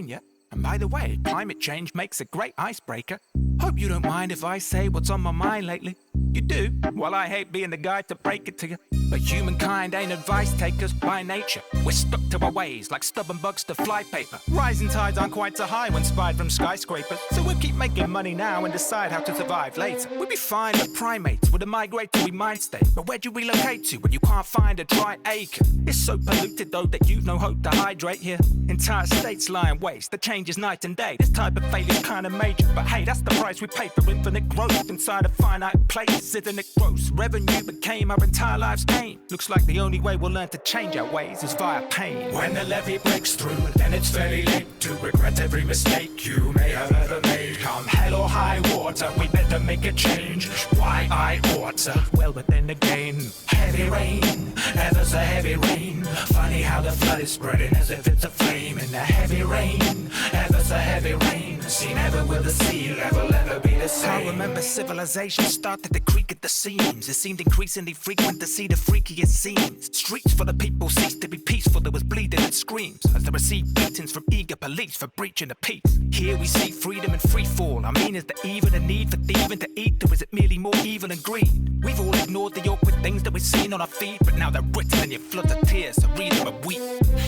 yeah. And by the way, climate change makes a great icebreaker. Hope you don't mind if I say what's on my mind lately. You do? Well, I hate being the guy to break it to you. But humankind ain't advice takers by nature. We're stuck to our ways like stubborn bugs to flypaper. Rising tides aren't quite so high when spied from skyscrapers. So we'll keep making money now and decide how to survive later. We'll be fine, but primates would migrate till we mind state. But where'd you relocate to when you can't find a dry acre? It's so polluted though that you've no hope to hydrate here. Entire states lying waste, the change is night and day. This type of failure's kinda major, but hey, that's the price we pay for infinite growth inside a finite place. Isn't it gross? Revenue became our entire life's aim. Looks like the only way we'll learn to change our ways is via pain. When the levee breaks through, then it's fairly late to regret every mistake you may have ever made. Come hell or high water, we better make a change. Why I oughta? Well, but then again, heavy rain, ever so heavy rain. Funny how the flood is spreading as if it's a flame. In the heavy rain, ever so heavy rain. See, never will the sea level ever be the same. I remember civilization started to creak at the seams. It seemed increasingly frequent to see the freakiest scenes. Streets for the people ceased to be peaceful. There was bleeding and screams as they received beatings from eager police for breaching the peace. Here we see freedom and free fall. I mean, is there even a need for thieving to eat, or is it merely more evil and greed? We've all ignored the awkward things that we've seen on our feed, but now they're written in your floods of tears, so read them and weep.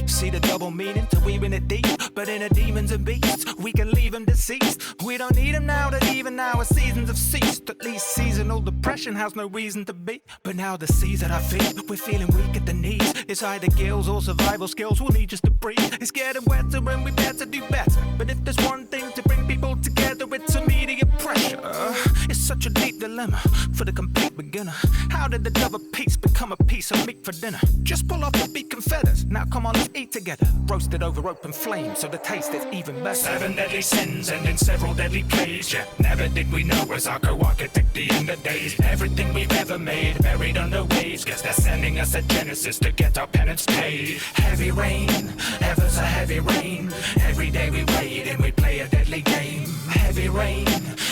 See the double meaning to weaving it deep, but in a demons and beasts, we can leave them deceased. We don't need them now that even our seasons have ceased. At least seasonal depression has no reason to be. But now the seas that I feel, we're feeling weak at the knees. It's either gills or survival skills we'll need just to breathe. It's getting wetter and we better do better. But if there's one thing to bring people together, it's immediate pressure. It's such a deep dilemma for the complete beginner. How did the dove of peace become a piece of meat for dinner? Just pull off the beacon feathers. Now come on, let's eat together. Roasted over open flames, so the taste is even better. 7 deadly sins and in several deadly plays. Yeah, never did we know as our co-architect the end of days. Everything we've ever made buried under waves. Guess they're sending us a Genesis to get our penance paid. Heavy rain, ever so heavy rain. Every day we wait and we play a deadly game. Heavy rain,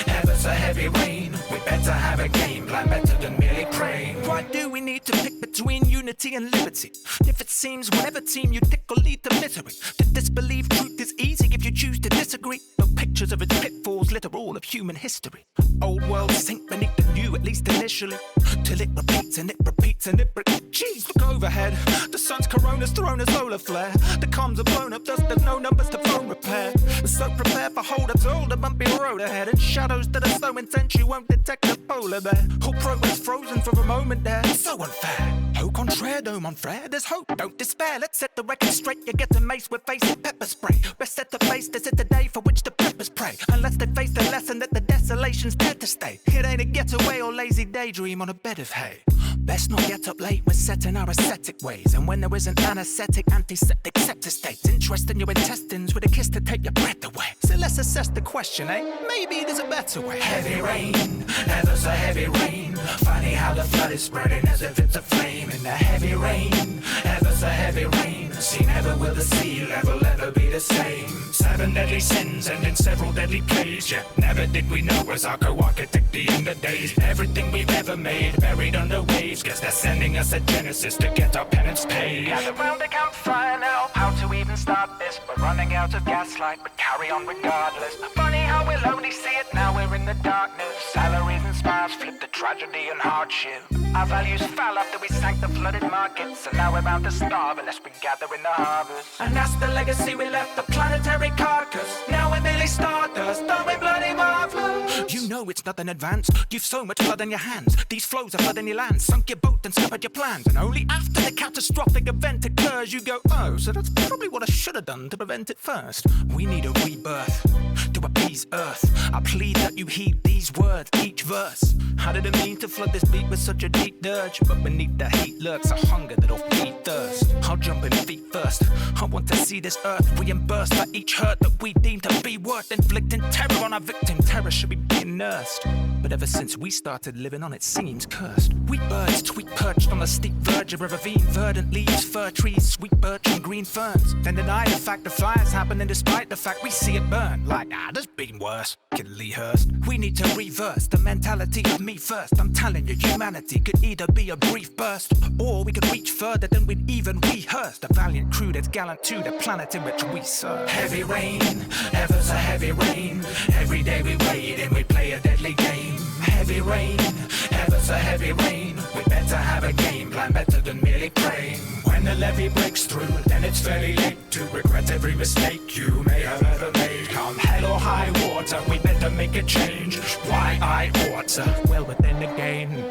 ever so heavy rain. We better have a game plan better than merely praying. Why do we need to pick between unity and liberty? If it seems whatever team you tick will lead to misery. To disbelieve truth is easy if you choose to disagree. No pictures of its pitfalls litter all of human history. Old worlds sink beneath the new, at least initially. Till it repeats and it repeats and it Jeez, look overhead. The sun's corona's thrown a solar flare. The comms are blown up, dust, there's no numbers to phone repair. So prepare for hold a toll, the bumpy road ahead. And shadows that are so intense you won't detect a polar bear. All progress frozen for a moment there. So unfair. Au contraire, no mon frère, there's hope, don't despair. Let's set the record straight, you get a mace with facing pepper spray. Best set the face, this is the day for which the peppers pray. Unless they face the lesson that the desolation's dead to stay. It ain't a getaway or lazy daydream on a bed of hay. Best not get up late, we're set in our ascetic ways. And when there is an anesthetic, antiseptic septic state. Interest in your intestines with a kiss to take your breath away. So let's assess the question, eh? Maybe there's a better way. Heavy rain, ever so heavy rain. Funny how the flood is spreading as if it's a flame. In the heavy rain, ever so heavy rain. See, never will the sea level ever be the same. 7 deadly sins and in several deadly plays. Yeah, never did we know as our co-architect the end of days. Everything we've ever made buried under waves. Guess they're sending us a Genesis to get our penance paid. Gather round the campfire now. How to even start this? We're running out of gaslight, but carry on regardless. Funny how we'll only see it now we're in the darkness. Salaries and smiles flip to tragedy and hardship. Our values fell after we sank the flooded markets, and now we're bound to starve unless we gather in the harvest. And that's the legacy we left, the planetary carcass. Now we're merely stardust, aren't we bloody marvelous? You know it's nothing advanced. You've so much blood in your hands. These flows are flooding your land. Sunk your boat and scuppered your plans. And only after the catastrophic event occurs you go, oh, so that's probably what I should have done to prevent it first. We need a rebirth to appease earth. I plead that you heed these words, each verse. How did it mean to flood this beat with such a deep dirge? But beneath the heat lurks a hunger that'll feed thirst. I'll jump in feet first. I want to see this earth reimbursed for each hurt that we deem to be worth inflicting terror on our victim. Terror should be being nursed. But ever since we started living on, it seems cursed. We birds tweet perched on a steep verge of a ravine. Verdant leaves, fir trees, sweet birch and green ferns. Then deny the fact the fire's happening despite the fact we see it burn. Like, there's been worse. Kid Lee Hurst. We need to reverse the mentality of me first. I'm telling you, humanity could either be a brief burst, or we could reach further than we'd even rehearsed. A valiant crew that's gallant to the planet in which we serve. Heavy rain, ever so heavy rain. Every day we wait and we play a deadly game. Heavy rain, ever so heavy rain. We better have a game plan, better than merely praying. When the levee breaks through, then it's fairly late to regret every mistake you may have ever made. Come hell or high water, we better make a change. Why I oughta? Well, but then again,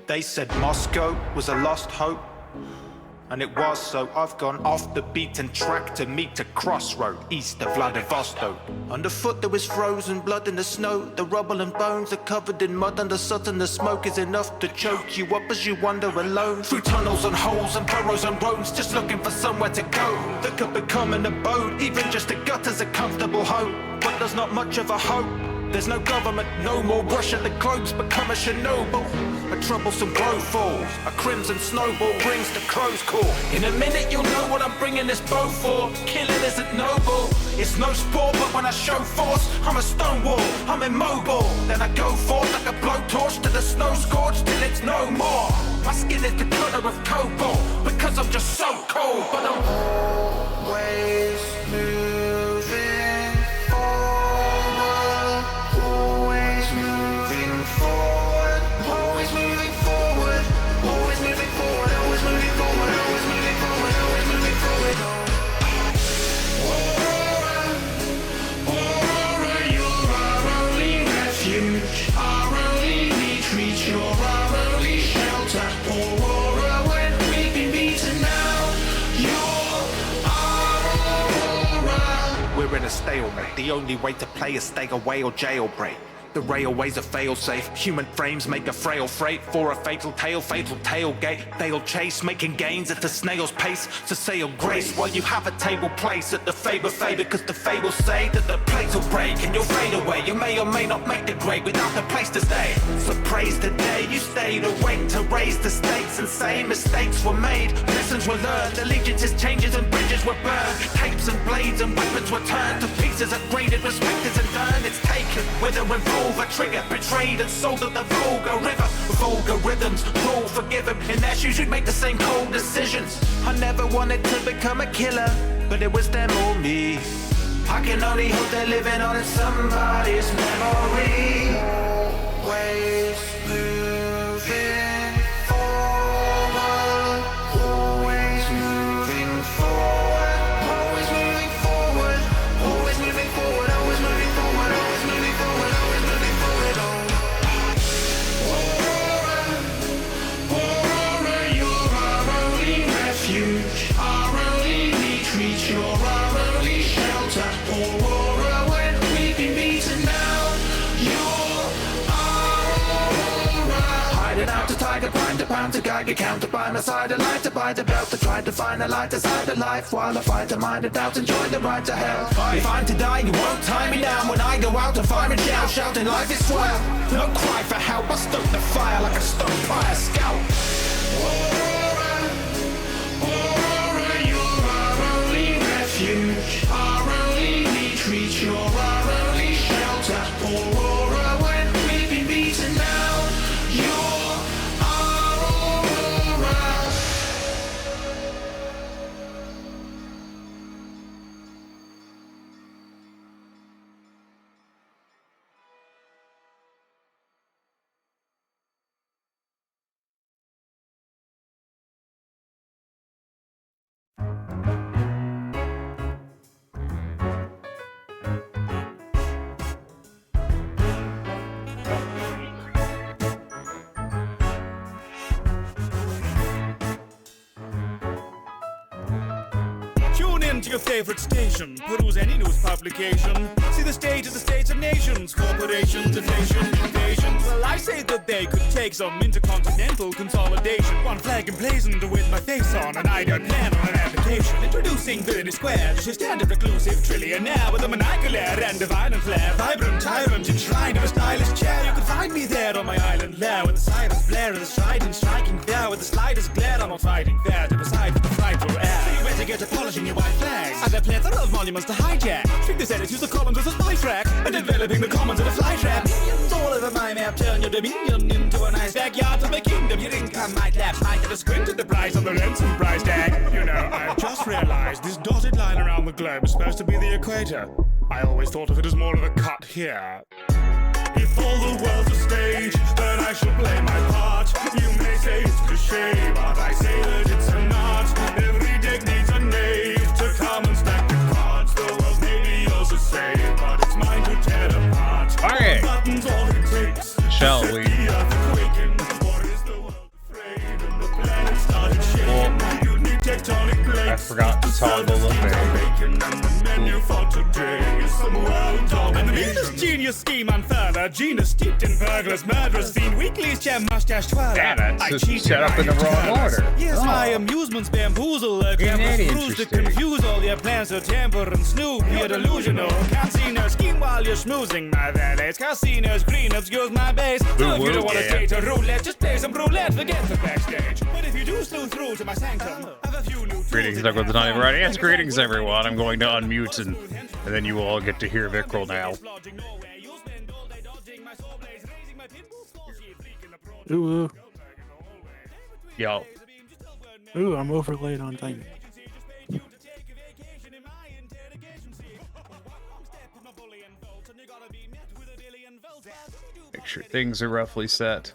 They said Moscow was a lost hope, and it was, so I've gone off the beaten track to meet a crossroad east of Vladivostok. Underfoot there was frozen blood in the snow. The rubble and bones are covered in mud, and the soot and the smoke is enough to choke you up as you wander alone through tunnels and holes and burrows and roads, just looking for somewhere to go that could become an abode. Even just a gutter's a comfortable home, but there's not much of a hope. There's no government, no more. Russia, the globe's become a Chernobyl. A troublesome blow falls, a crimson snowball brings the crow's call. In a minute you'll know what I'm bringing this bow for. Killing isn't noble, it's no sport, but when I show force, I'm a stonewall, I'm immobile. Then I go forth like a blowtorch to the snow scorched till it's no more. My skin is the color of cobalt, because I'm just so cold. But I'm always moving forward, always moving forward, always moving forward, always moving forward, always moving forward, always moving forward, always moving forward. Aurora, you're our only refuge, our only retreat, you're our only shelter. Aurora, when we've been beaten now, you're our Aurora. We're in a stalemate, the only way to play is stay away or jailbreak. The railways are fail-safe, human frames make a frail freight for a fatal tailgate. They'll chase, making gains at a snail's pace to sail grace while you have a table place at the favor, because the fables say that the plates will break and you'll fade away. You may or may not make the grade without a place to stay. So praise the day you stayed awake to raise the stakes and say mistakes were made, lessons were learned, allegiances, changes and bridges were burned. Tapes and blades and weapons were turned to pieces, upgraded, respect isn't earned, it's taken with a revolver. A trigger, betrayed and sold at the vulgar river. Vulgar rhythms, rule forgiven. In their shoes you'd make the same cold decisions. I never wanted to become a killer, but it was them or me. I can only hope they're living on in somebody's memory. Always moving forward, always moving forward, always moving forward, always moving forward, always moving forward, always moving forward. Our only retreat, you're our only shelter. Aurora, when we've been beaten down, you're our Aurora. Hiding out to tiger, grind to pound to Geiger, counter by my side, a light to bite a belt to try to find a lighter side of life while I fight a mind of doubt and join the ride to hell. If I'm to die, you won't tie me down when I go out to fire and shout, shouting life is swell. No cry for help, I stoke the fire like a stone fire scout. to your favorite station. Peruse any news publication. See the state of the states and nations. Corporations, inflation, invasion. Well, I say that they could take some intercontinental consolidation. One flag emblazoned with my face on an ideal plan on an application. Introducing 30 Square, just your standard reclusive trillionaire with a maniacal air and a violent flair. Vibrant tyrant enshrined in a stylish chair. You can find me there on my island lair with the sirens blare and the strident striking there with the slightest glare. I'm not fighting fair to decide with the frightful air. So you better get to polishing your white flags. And a plethora of monuments to hijack. Treat this edit, use the columns as a spy track. And developing the commons in a fly trap. Minions all over my map, turn your dominion into a nice backyard to my kingdom. Your income might lapse, might get a squint at the price on the ransom price tag. You know, I've just realized this dotted line around the globe is supposed to be the equator. I always thought of it as more of a cut here. If all the world's a stage, then I shall play my part. You may say it's cliche, but I say that it's an art. Every deck needs a knave to come and stack the cards. The world may be yours to save, but it's mine to tear apart. Okay. Buttons all it takes. Shall we? The earth quaking, or is the world afraid? And the planet started shaking. You'd need tectonic plates. I forgot to toggle the bacon. And the menu for today is some world domination. And this genius scheme unfurther. Genus steeped in burglars, murderers, fiend, weeklies, gem, mustache, twirler. Damn it, it's set up in the wrong order. Yes, Oh. my amusements bamboozle. Cameras bruise to interesting. confuse all your plans to tamper and snoop. You're delusional. Can't see no scheme while you're schmoozing my valets. Casinos, green obscures my base. So if you don't want to date a roulette, just play some roulette, forget the backstage. But if you do slew through to my sanctum, have a few new Greetings, Doug with the Tiny Variety. Yes, greetings, everyone. I'm going to unmute and then you will all get to hear Vickrel now. Ooh, Yo. ooh, I'm overlaid on time. Make sure things are roughly set.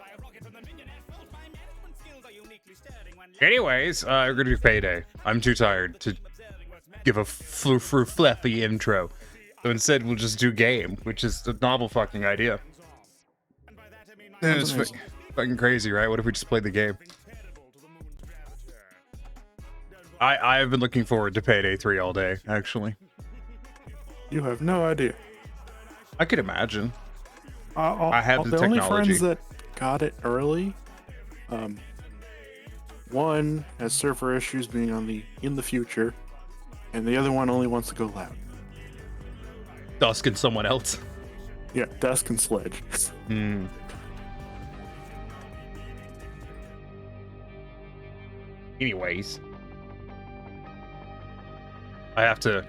Anyways, we're gonna do Payday. I'm too tired to give a fluffy intro. So instead, we'll just do game, which is a novel fucking idea. It's fucking crazy, right? What if we just played the game? I've been looking forward to Payday 3 all day, actually. You have no idea. I could imagine. I have the only technology. friends that got it early. One has server issues being on in the future, and the other one only wants to go loud. Dusk and someone else. Yeah, Dusk and Sledge. Hmm. Anyways, I have to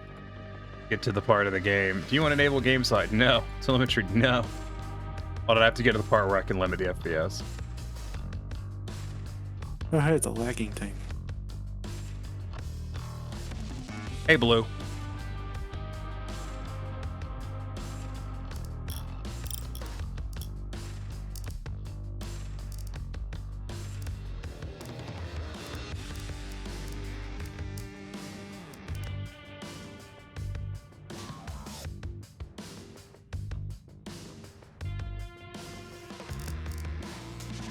get to the part of the game. Do you want to enable game side? No. Telemetry? No. But I have to get to the part where I can limit the FPS. Oh, hey, it's a lagging tank. Hey, Blue.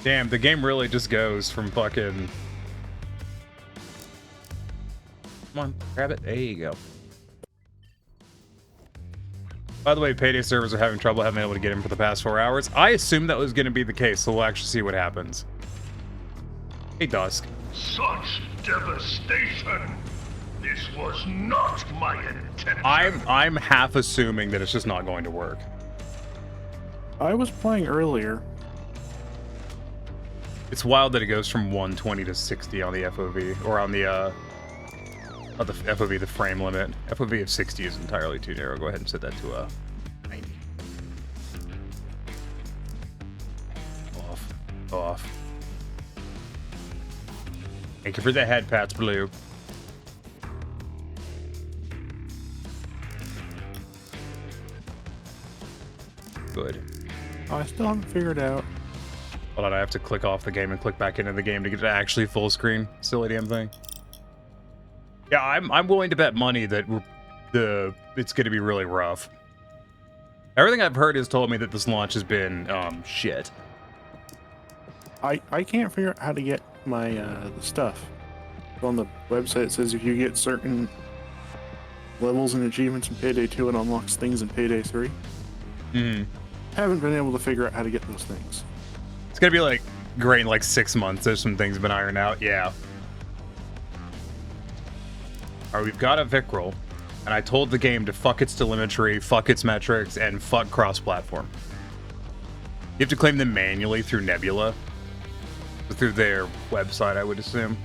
Damn, the game really just goes from fucking... Come on, grab it. There you go. By the way, Payday servers are having trouble. Haven't been able to get in for the past 4 hours. I assumed that was going to be the case, so we'll actually see what happens. Hey, Dusk. Such devastation! This was not my intention. I'm half assuming that it's just not going to work. I was playing earlier. It's wild that it goes from 120 to 60 on the FOV, or on the FOV, the frame limit. FOV of 60 is entirely too narrow. Go ahead and set that to 90. Off. Thank you for the head pats, Blue. Good. I still haven't figured out. Hold on, I have to click off the game and click back into the game to get to actually full screen. Silly damn thing. Yeah, I'm willing to bet money that it's going to be really rough. Everything I've heard has told me that this launch has been shit. I can't figure out how to get my the stuff. On the website it says if you get certain levels and achievements in Payday 2 and unlocks things in Payday 3. Haven't been able to figure out how to get those things. It's gonna be like great in like 6 months. There's some things been ironed out. Yeah. All right, we've got a Vicryl, and I told the game to fuck its telemetry, fuck its metrics, and fuck cross-platform. You have to claim them manually through Nebula, through their website, I would assume.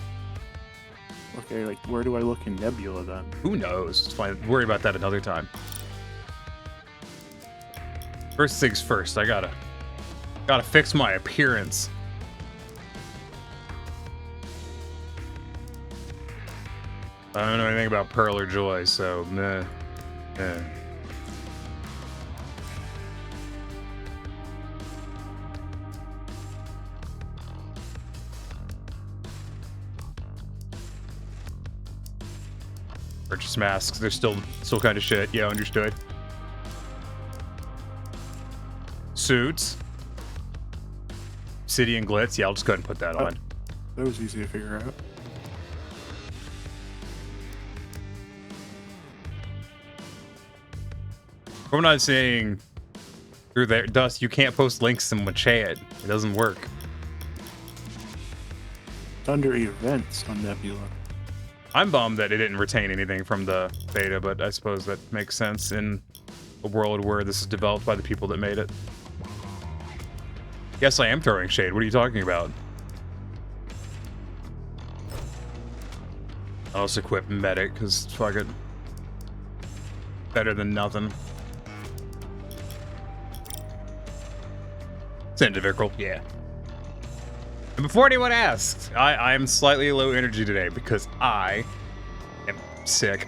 Okay, like where do I look in Nebula then? Who knows? It's fine. Worry about that another time. First things first, I gotta fix my appearance. I don't know anything about Pearl or Joy, so meh. Purchase masks, they're still kind of shit. Yeah, understood. Suits. City and Glitz. Yeah, I'll just go ahead and put that on. That was easy to figure out. I'm not saying through there, Dust, you can't post links in chat. It doesn't work. It's under events on Nebula. I'm bummed that it didn't retain anything from the beta, but I suppose that makes sense in a world where this is developed by the people that made it. Yes, I am throwing shade. What are you talking about? I'll also equip Medic, because fuck it. Better than nothing. Send it to Vicryl. Yeah. And before anyone asks, I am slightly low energy today because I am sick.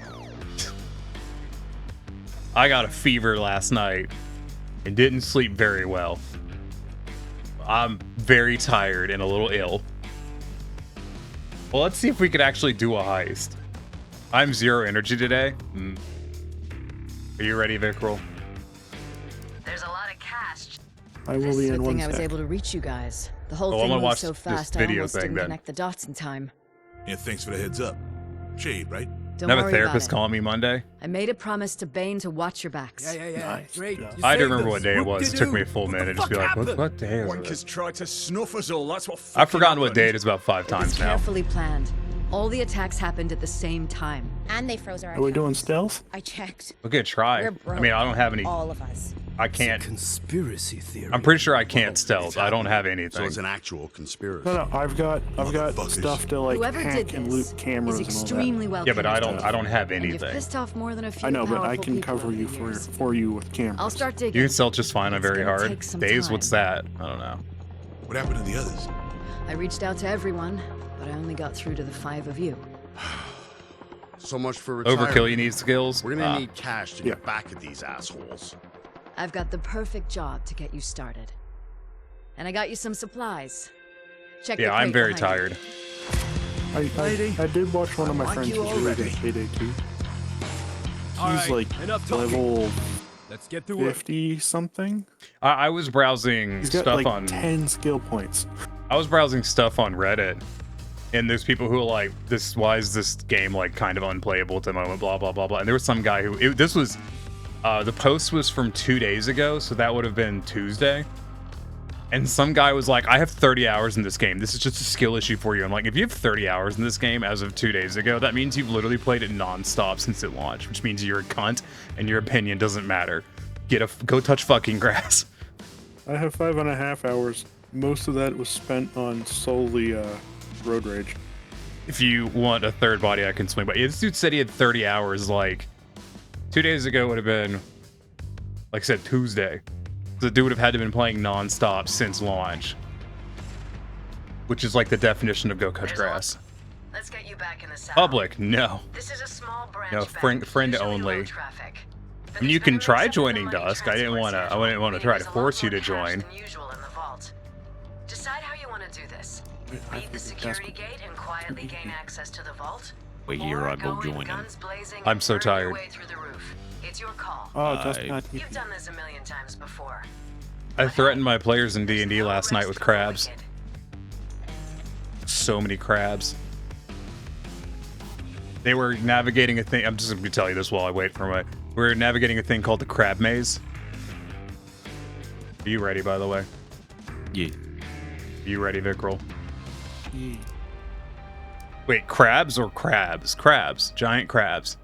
I got a fever last night and didn't sleep very well. I'm very tired and a little ill. Well, let's see if we could actually do a heist. I'm 0 energy today. Are you ready, Vicryl? There's a lot of cash. I will be in one I was sec. able to reach you guys. The whole I'm thing gonna moved watch so this fast I video almost thing didn't then. connect the dots in time. Yeah, thanks for the heads up. Shade, right? Don't I have a worry therapist about it. calling me Monday. I made a promise to Bane to watch your backs. Nice. Great. Yeah. I don't remember what day it was. It took me a full minute to just be like, what day is Wankers it? tried to snuff us all. That's what. I've forgotten what happened. day it is about 5 It was times now. carefully planned. All the attacks happened at the same time. And they froze our Are we doing accounts. stealth? I checked. Okay, try. We're I broke. mean, I don't have any. All of us. I can't. Conspiracy theory. I'm pretty sure I can't stealth. I don't have anything. So it's an actual conspiracy. No, I've got Motherfuckers. stuff to like Whoever hack did and this loot cameras is and all that. extremely well Yeah, but I connected. don't have And you've anything. pissed off more than a few I know, but I powerful can people cover over you the years. for you with cameras. I'll start digging. You can stealth just fine on It's very gonna hard. take some Days, time. what's that? I don't know. What happened to the others? I reached out to everyone, but I only got through to the 5 of you. So much for retirement. Overkill, you need skills? We're gonna Ah. need cash to get back at these assholes. I've got the perfect job to get you started. And I got you some supplies. Check the Yeah, I'm crate very behind you. tired. I did watch one of my friends who's really good at Payday 2. He's like level Let's get to work. 50 something. I was browsing He's got stuff like on 10 skill points. I was browsing stuff on Reddit, and there's people who are like, "This, why is this game like kind of unplayable at the moment?" Blah blah blah blah. And there was some guy who this was, the post was from 2 days ago, so that would have been Tuesday. And some guy was like, "I have 30 hours in this game. This is just a skill issue for you." I'm like, if you have 30 hours in this game as of 2 days ago, that means you've literally played it nonstop since it launched, which means you're a cunt and your opinion doesn't matter. Go touch fucking grass. I have 5.5 hours. Most of that was spent on solely road rage. If you want a third body, I can swing by. Yeah, this dude said he had 30 hours. Like 2 days ago would have been, like I said, Tuesday. So the dude would have had to have been playing nonstop since launch, which is like the definition of go cut grass. Let's get you back in the saddle. Public, no. This is a small branch No, bank, friend usually only. low traffic. But And you there's can been try rumors of the joining money Dusk. I didn't want to. I wouldn't want to try to force you to join. than usual in the vault. Decide how you want to do this. Beat the security gate and quietly gain access to the vault. Wait here, I go join him. Guns blazing I'm and so burn tired. your way through the roof. It's your call. Oh, just not. You've done this a million times before. I threatened my players in D&D last night with crabs. So many crabs. They were navigating a thing. I'm just going to tell you this while I wait for my. We're navigating a thing called the crab maze. Are you ready, by the way? Yeah. Are you ready, Vickrell? Yeah. Wait, crabs or crabs? Crabs. Giant crabs.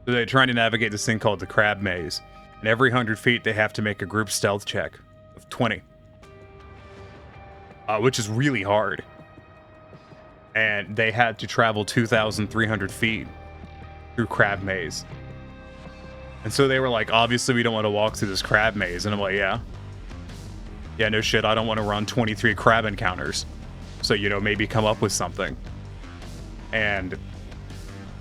So they're trying to navigate this thing called the crab maze. And every 100 feet, they have to make a group stealth check of 20. Which is really hard. And they had to travel 2,300 feet through crab maze. And so they were like, obviously we don't want to walk through this crab maze. And I'm like, yeah. Yeah, no shit, I don't want to run 23 crab encounters. So, you know, maybe come up with something. And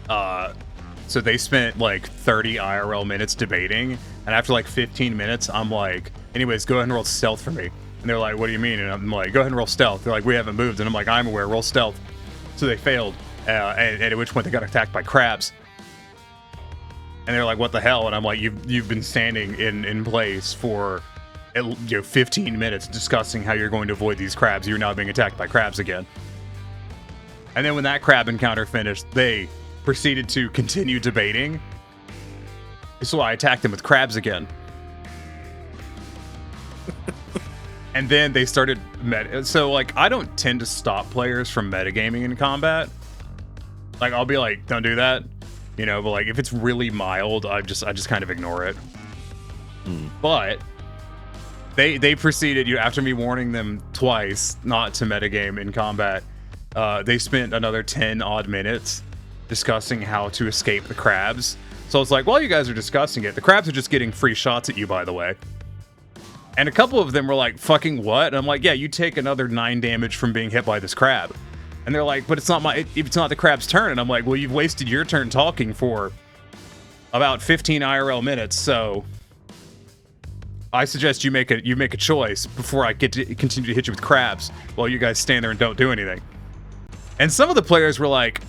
so they spent like 30 IRL minutes debating. And after like 15 minutes, I'm like, anyways, go ahead and roll stealth for me. And they're like, what do you mean? And I'm like, go ahead and roll stealth. They're like, we haven't moved. And I'm like, I'm aware, roll stealth. So they failed. And at which point they got attacked by crabs. And they're like, what the hell? And I'm like, you've been standing in place for 15 minutes discussing how you're going to avoid these crabs. You're now being attacked by crabs again. And then when that crab encounter finished, they proceeded to continue debating. So I attacked them with crabs again. And then they started so like I don't tend to stop players from metagaming in combat. Like I'll be like, don't do that. You know, but like if it's really mild, I just kind of ignore it. But they proceeded, after me warning them twice not to metagame in combat, they spent another 10 odd minutes discussing how to escape the crabs. So it's like, while you guys are discussing it, the crabs are just getting free shots at you, by the way. And a couple of them were like, fucking what? And I'm like, yeah, you take another 9 damage from being hit by this crab. And they're like, but it's not the crab's turn. And I'm like, well, you've wasted your turn talking for about 15 IRL minutes, so I suggest you make a choice before I get to continue to hit you with crabs while you guys stand there and don't do anything. And some of the players were like,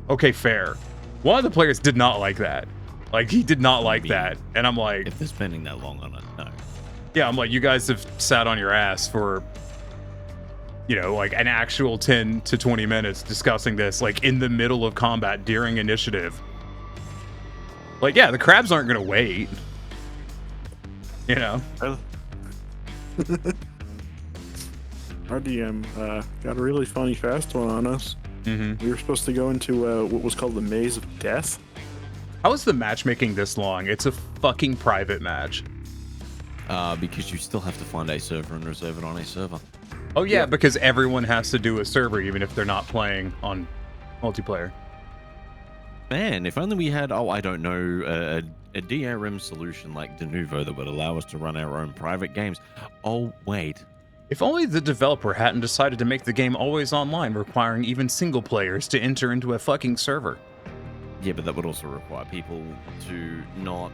okay, fair. One of the players did not like that. Like, he did not like that. And I'm like, if they're spending that long on it, no. Yeah, I'm like, you guys have sat on your ass for, like an actual 10 to 20 minutes discussing this, like in the middle of combat during initiative. Like, yeah, the crabs aren't going to wait. Our DM got a really funny fast one on us. We were supposed to go into what was called the Maze of Death. How is the matchmaking this long? It's a fucking private match. Because you still have to find a server and reserve it on a server. Oh yeah, because everyone has to do a server even if they're not playing on multiplayer. Man, if only we had, I don't know, a DRM solution like Denuvo that would allow us to run our own private games. Oh, wait. If only the developer hadn't decided to make the game always online, requiring even single players to enter into a fucking server. Yeah, but that would also require people to not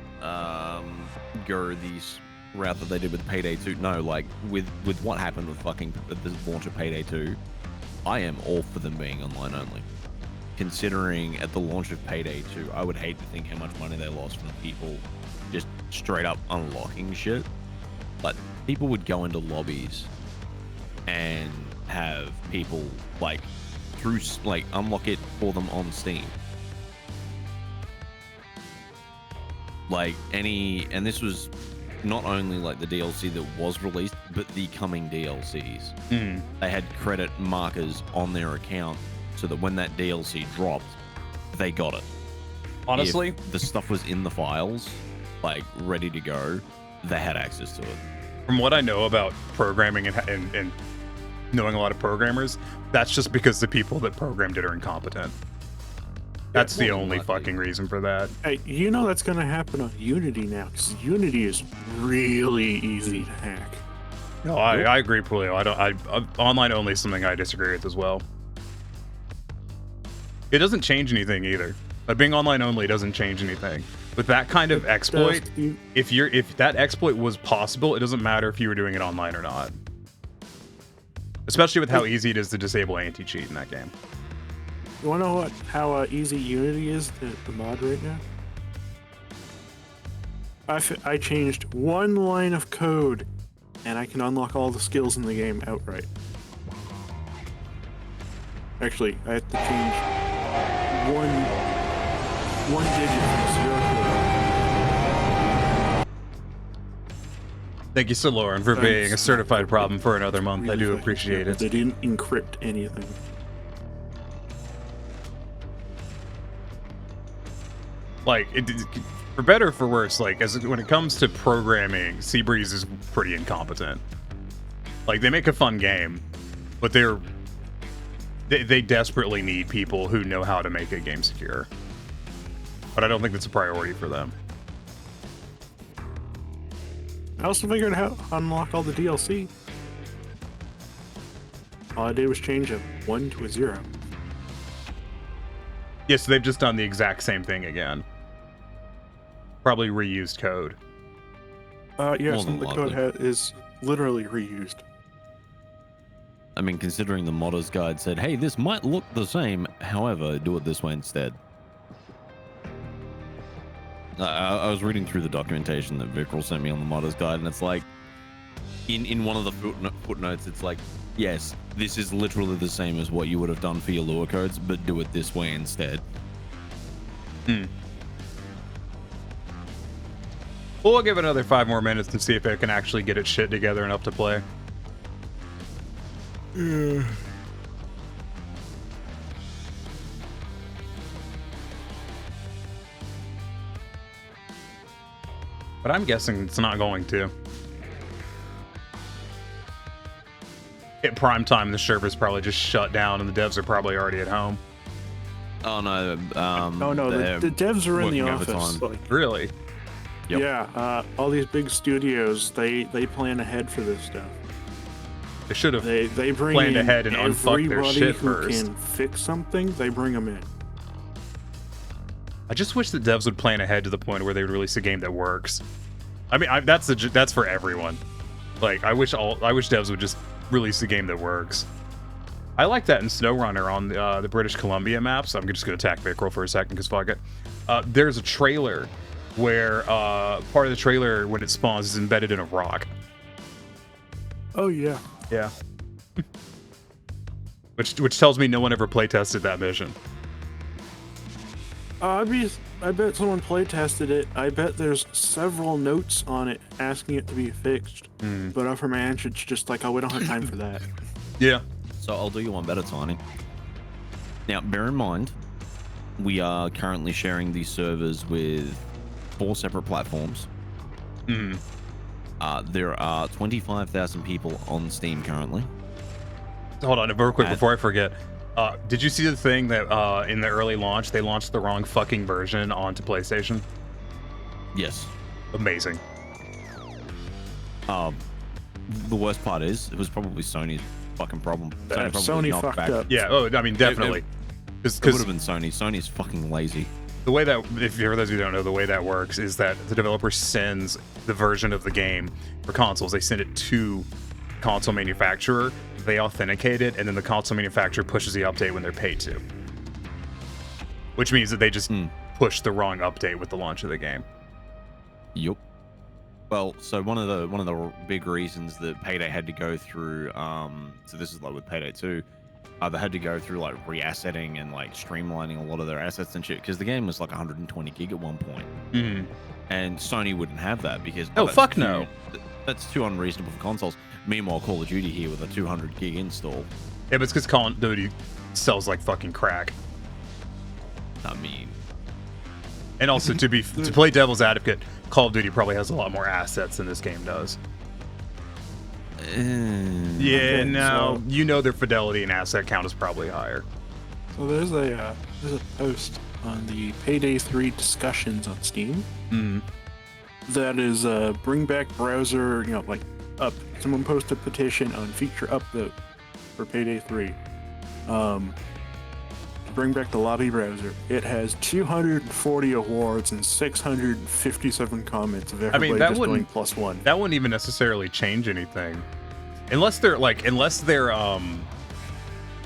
go these route that they did with Payday 2. No, like with what happened with fucking the launch of Payday 2, I am all for them being online only. Considering at the launch of Payday 2, I would hate to think how much money they lost from people just straight up unlocking shit. But people would go into lobbies and have people unlock it for them on Steam. And this was not only like the DLC that was released, but the coming DLCs. They had credit markers on their account so that when that DLC dropped, they got it. Honestly, if the stuff was in the files, like ready to go, they had access to it. From what I know about programming and knowing a lot of programmers, that's just because the people that programmed it are incompetent. That's the only fucking reason for that. Hey, that's going to happen on Unity now, because Unity is really easy to hack. No, I agree, Julio. Online only is something I disagree with as well. It doesn't change anything either. Being online only doesn't change anything. With that kind of exploit, if that exploit was possible, it doesn't matter if you were doing it online or not. Especially with how easy it is to disable anti-cheat in that game. You want to know how easy Unity is to mod right now? I changed one line of code, and I can unlock all the skills in the game outright. Actually, I have to change one digit from 0 to Thank you, Sir Lauren, for being a certified problem for another month. I do really appreciate it. They didn't encrypt anything. Like, for better or for worse, like, when it comes to programming, Seabreeze is pretty incompetent. Like, they make a fun game, but they desperately need people who know how to make a game secure. But I don't think that's a priority for them. I also figured out how to unlock all the DLC. All I did was change a 1 to a 0. Yeah, so they've just done the exact same thing again. Probably reused code. Yes, the code is literally reused. I mean, considering the modder's guide said, hey, this might look the same, however, do it this way instead. I was reading through the documentation that Vikral sent me on the modder's guide, and it's like, in one of the footnotes, it's like, yes, this is literally the same as what you would have done for your Lua codes, but do it this way instead. We'll give it another 5 more minutes to see if it can actually get its shit together enough to play. But I'm guessing it's not going to. At prime time, the server's probably just shut down and the devs are probably already at home. Oh no! Oh no, the devs are in the office. Like, really? Yep. Yeah, all these big studios, they plan ahead for this stuff. They should have they bring planned in ahead and unfuck their shit who first. Can fix something, they bring them in. I just wish that devs would plan ahead to the point where they would release a game that works. I mean, that's for everyone. Like, I wish devs would just release a game that works. I like that in SnowRunner on the British Columbia maps. I'm just going to attack Vikral for a second because fuck it. There's a trailer where part of the trailer, when it spawns, is embedded in a rock. Oh, yeah. Yeah. which tells me no one ever playtested that mission. I bet someone playtested it. I bet there's several notes on it asking it to be fixed. But for my answer, it's just like, oh, we don't have time for that. Yeah. So I'll do you one better, Tiny. Now, bear in mind, we are currently sharing these servers with 4 separate platforms. There are 25,000 people on Steam currently. Hold on, real quick before I forget. Did you see the thing that in the early launch, they launched the wrong fucking version onto PlayStation? Yes. Amazing. The worst part is, it was probably Sony's fucking problem. Sony fucked up. Yeah, oh, I mean, definitely. It would have been Sony. Sony's fucking lazy. The way that, if for those who don't know, the way that works is that the developer sends the version of the game for consoles. They send it to console manufacturer, they authenticate it, and then the console manufacturer pushes the update when they're paid to. Which means that they just push the wrong update with the launch of the game. Yup. Well, so one of the big reasons that Payday had to go through, so this is like with Payday 2, they had to go through like reassetting and like streamlining a lot of their assets and shit, because the game was like 120 gig at one point. And Sony wouldn't have that because fuck no, that's too unreasonable for consoles. Meanwhile, Call of Duty here with a 200 gig install. Yeah, but it's because Call of Duty sells like fucking crack. I mean, and also to play devil's advocate, Call of Duty probably has a lot more assets than this game does. Yeah, no, you know their fidelity and asset count is probably higher. So there's a post on the Payday 3 discussions on Steam. That is bring back browser, like up. Someone posted a petition on feature upvote for Payday 3. To bring back the lobby browser. It has 240 awards and 657 comments of everybody just going +1. That wouldn't even necessarily change anything. Unless the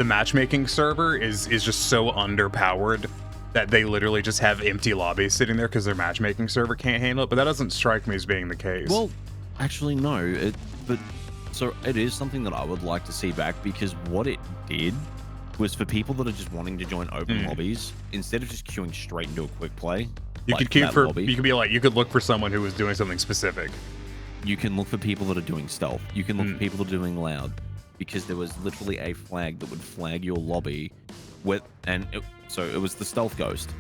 matchmaking server is just so underpowered that they literally just have empty lobbies sitting there because their matchmaking server can't handle it, but that doesn't strike me as being the case. Well, actually no, so it is something that I would like to see back, because what it did was for people that are just wanting to join open lobbies, instead of just queuing straight into a quick play. You could queue for. You could be like, you could look for someone who was doing something specific. You can look for people that are doing stealth. You can look for people that are doing loud, because there was literally a flag that would flag your lobby, so it was the stealth ghost.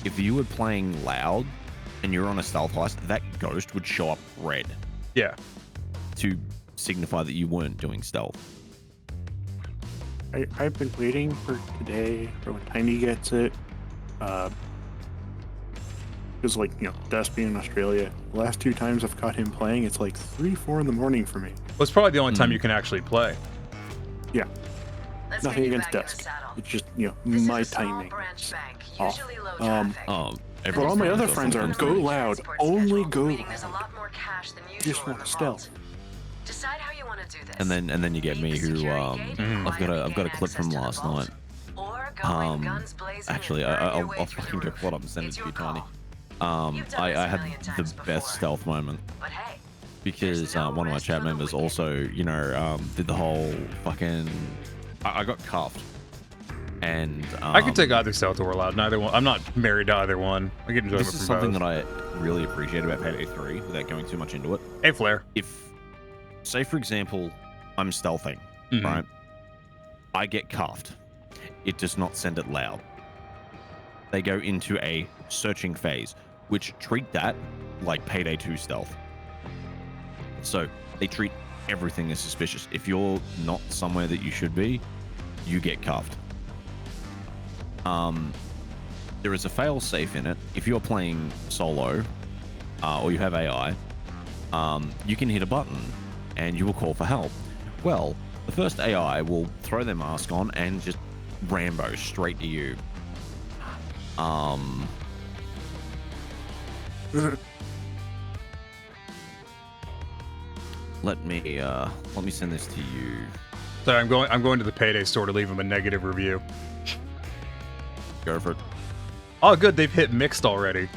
If you were playing loud and you're on a stealth heist, that ghost would show up red. Yeah. To signify that you weren't doing stealth. I've been waiting for today for when Tiny gets it. Because, like, you know, Des being in Australia, the last 2 times I've caught him playing, it's like 3, 4 in the morning for me. Well, it's probably the only time you can actually play. Yeah. Nothing against Des. It's just, you know, my timing. Off. But all my other friends are go loud, only go loud. Just want to stealth. Decide how you want to do this. And then you get me, who I've got a clip from last night. Actually, I'll fucking go plot up and send it to you, Tiny. I had the best stealth moment because one of my chat members also, you know, did the whole fucking. I got cuffed, and I could take either stealth or loud. Neither one. I'm not married to either one. I get enjoyment this is from something both. that I really appreciate about Payday 3, without going too much into it. Hey, Flair. If, say for example, I'm stealthing, right? I get cuffed. It does not send it loud. They go into a searching phase, which treat that like Payday 2 stealth. So they treat everything as suspicious. If you're not somewhere that you should be, you get cuffed. There is a fail safe in it. If you're playing solo, or you have AI, you can hit a button and you will call for help. Well, the first AI will throw their mask on and just Rambo straight to you. Let me send this to you. So I'm going to the Payday store to leave them a negative review. Go for it. Oh, good. They've hit mixed already.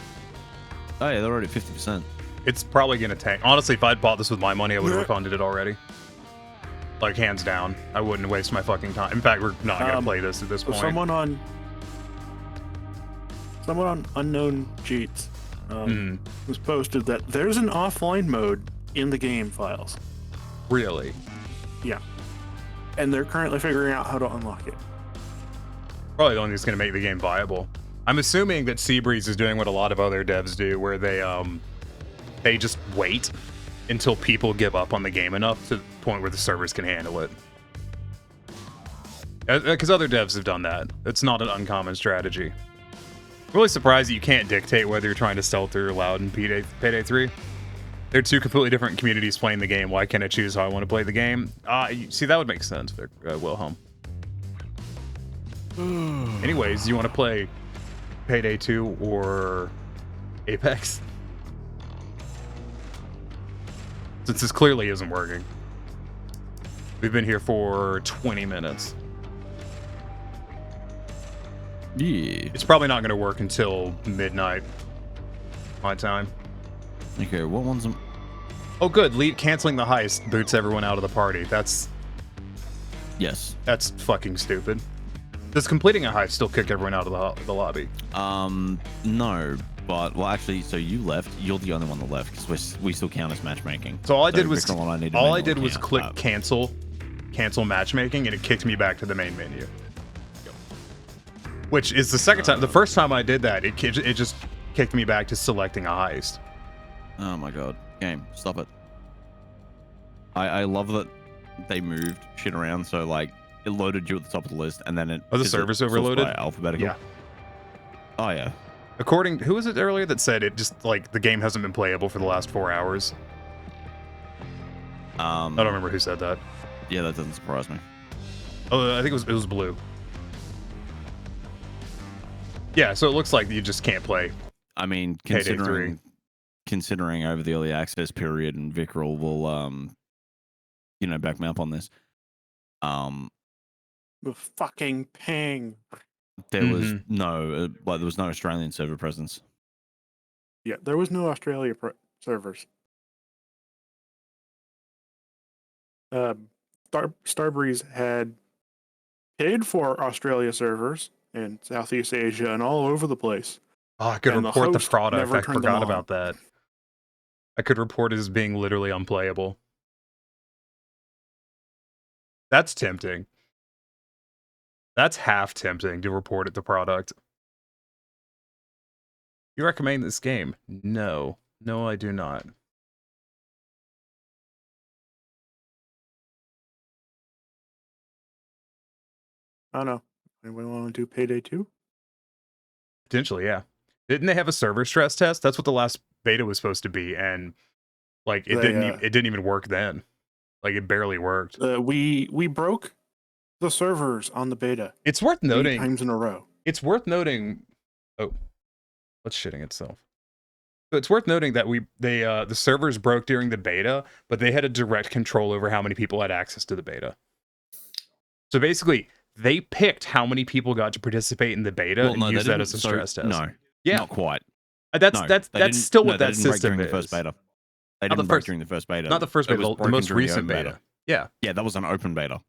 Oh yeah, they're already 50%. It's probably gonna tank. Honestly, if I'd bought this with my money, I would have refunded it already. Like, hands down. I wouldn't waste my fucking time. In fact, we're not gonna play this at this point. Someone on Unknown Cheats was posted that there's an offline mode in the game files. Really? Yeah. And they're currently figuring out how to unlock it. Probably the only thing that's going to make the game viable. I'm assuming that Seabreeze is doing what a lot of other devs do, where they just wait until people give up on the game enough to the point where the servers can handle it. Because other devs have done that. It's not an uncommon strategy. I'm really surprised that you can't dictate whether you're trying to stealth or loud in Payday 3. They're 2 completely different communities playing the game. Why can't I choose how I want to play the game? See, that would make sense, Wilhelm. Anyways, you want to play Payday 2 or Apex? Since this clearly isn't working. We've been here for 20 minutes. Yeah. It's probably not going to work until midnight my time. Okay, what one's... Oh, good. Canceling the heist boots everyone out of the party. That's... Yes. That's fucking stupid. Does completing a heist still kick everyone out of the lobby? No. But, well, actually, so you left. You're the only one that left, because we still count as matchmaking. So all I did was click cancel matchmaking, and it kicked me back to the main menu. Which is the second time. The first time I did that, it just kicked me back to selecting a heist. Oh my god. Game, stop it. I love that they moved shit around, so like it loaded you at the top of the list, and then it... Oh, the servers overloaded? By alphabetical? Yeah. Oh yeah. Who was it earlier that said it just, like, the game hasn't been playable for the last 4 hours? I don't remember who said that. Yeah, that doesn't surprise me. Oh, I think it was Blue. Yeah, so it looks like you just can't play. I mean, considering over the early access period, and Vickrell will, back me up on this. The fucking ping. There was no, there was no Australian server presence. Yeah, there was no Australia servers. Starbreeze had paid for Australia servers and Southeast Asia and all over the place. Oh, I could And the report the host product. never I turned them forgot on. about that. I could report it as being literally unplayable. That's tempting. That's half tempting to report it the product. You recommend this game? No. No, I do not. I don't know. Anyone want to do Payday 2? Potentially, yeah. Didn't they have a server stress test? That's what the last beta was supposed to be, and like it didn't even work then. Like it barely worked. We broke the servers on the beta. It's worth 3 noting. times in a row. It's worth noting. Oh, what's shitting itself? So it's worth noting that the servers broke during the beta, but they had a direct control over how many people had access to the beta. So basically, they picked how many people got to participate in the beta and used that as a stress test. No, yeah, not quite. That's still what that system during is. The first beta. They didn't break during the first beta. Not the first beta, the most recent beta. Yeah, yeah, that was an open beta.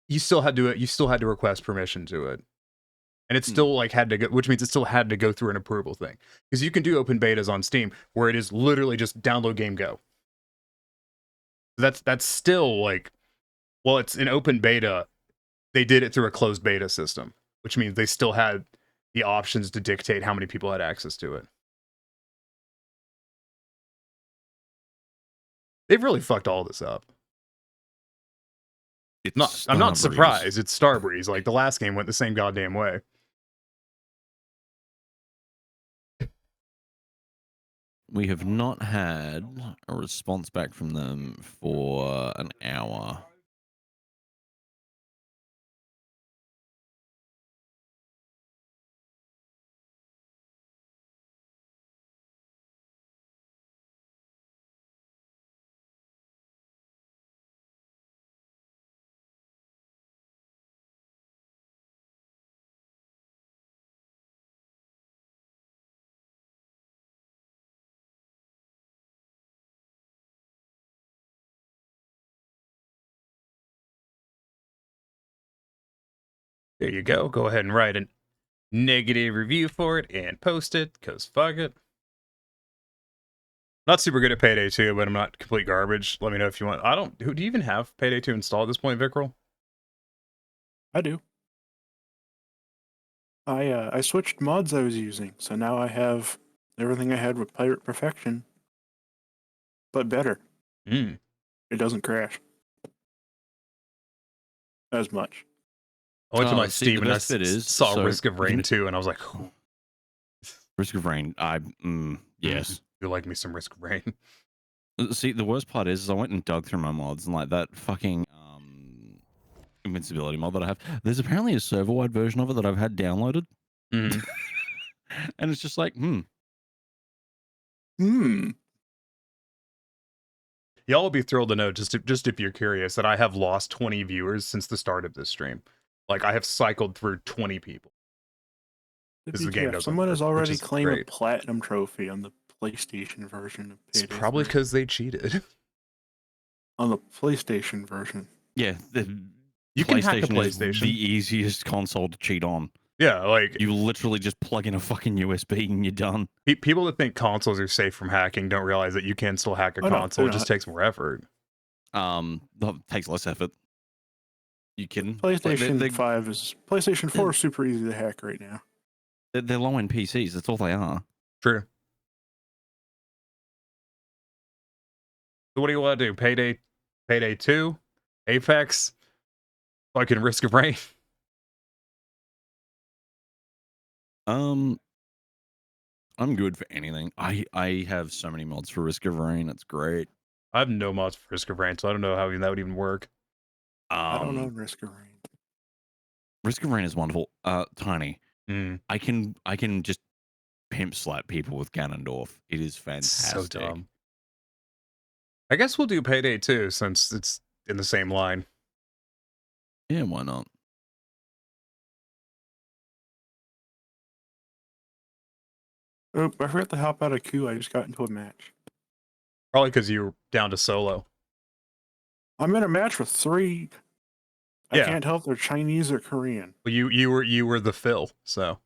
You still had to request permission to it. And it still like had to go, which means it still had to go through an approval thing. Because you can do open betas on Steam where it is literally just download game go. That's still like, well, it's an open beta. They did it through a closed beta system, which means they still had the options to dictate how many people had access to it. They've really fucked all this up. I'm not surprised. It's Starbreeze. Like the last game went the same goddamn way. We have not had a response back from them for an hour. There you go. Go ahead and write a negative review for it and post it, because fuck it. Not super good at Payday 2, but I'm not complete garbage. Let me know if you want. Do you even have Payday 2 installed at this point, Vickrell? I do. I switched mods I was using, so now I have everything I had with Pirate Perfection, but better. It doesn't crash as much. I went to my Steam and I saw Risk of Rain 2, and I was like, oh. Risk of Rain, yes. You like me some Risk of Rain. See, the worst part is I went and dug through my mods, and like that fucking invincibility mod that I have, there's apparently a server-wide version of it that I've had downloaded. And it's just like, Y'all will be thrilled to know, just if you're curious, that I have lost 20 viewers since the start of this stream. Like, I have cycled through 20 people. Because the game doesn't Someone has already claimed great. a platinum trophy on the PlayStation version of Payday. It's probably because they cheated. On the PlayStation version. Yeah, you can hack a PlayStation. Is the easiest console to cheat on. Yeah, like you literally just plug in a fucking USB and you're done. People that think consoles are safe from hacking don't realize that you can still hack a console. It just takes more effort. It takes less effort. You kidding? PlayStation 5 is PlayStation 4 is super easy to hack right now. They're low-end PCs. That's all they are. True. So what do you want to do? Payday 2? Apex? Fucking Risk of Rain? I'm good for anything. I have so many mods for Risk of Rain. It's great. I have no mods for Risk of Rain, so I don't know how that would even work. I don't know Risk of Rain. Risk of Rain is wonderful. Tiny. I can just pimp slap people with Ganondorf. It is fantastic. So dumb. I guess we'll do Payday 2 since it's in the same line. Yeah, why not? Oh, I forgot to hop out of queue. I just got into a match. Probably because you were down to solo. I'm in a match with 3 I can't tell if they're Chinese or Korean. Well, you were the Phil, so.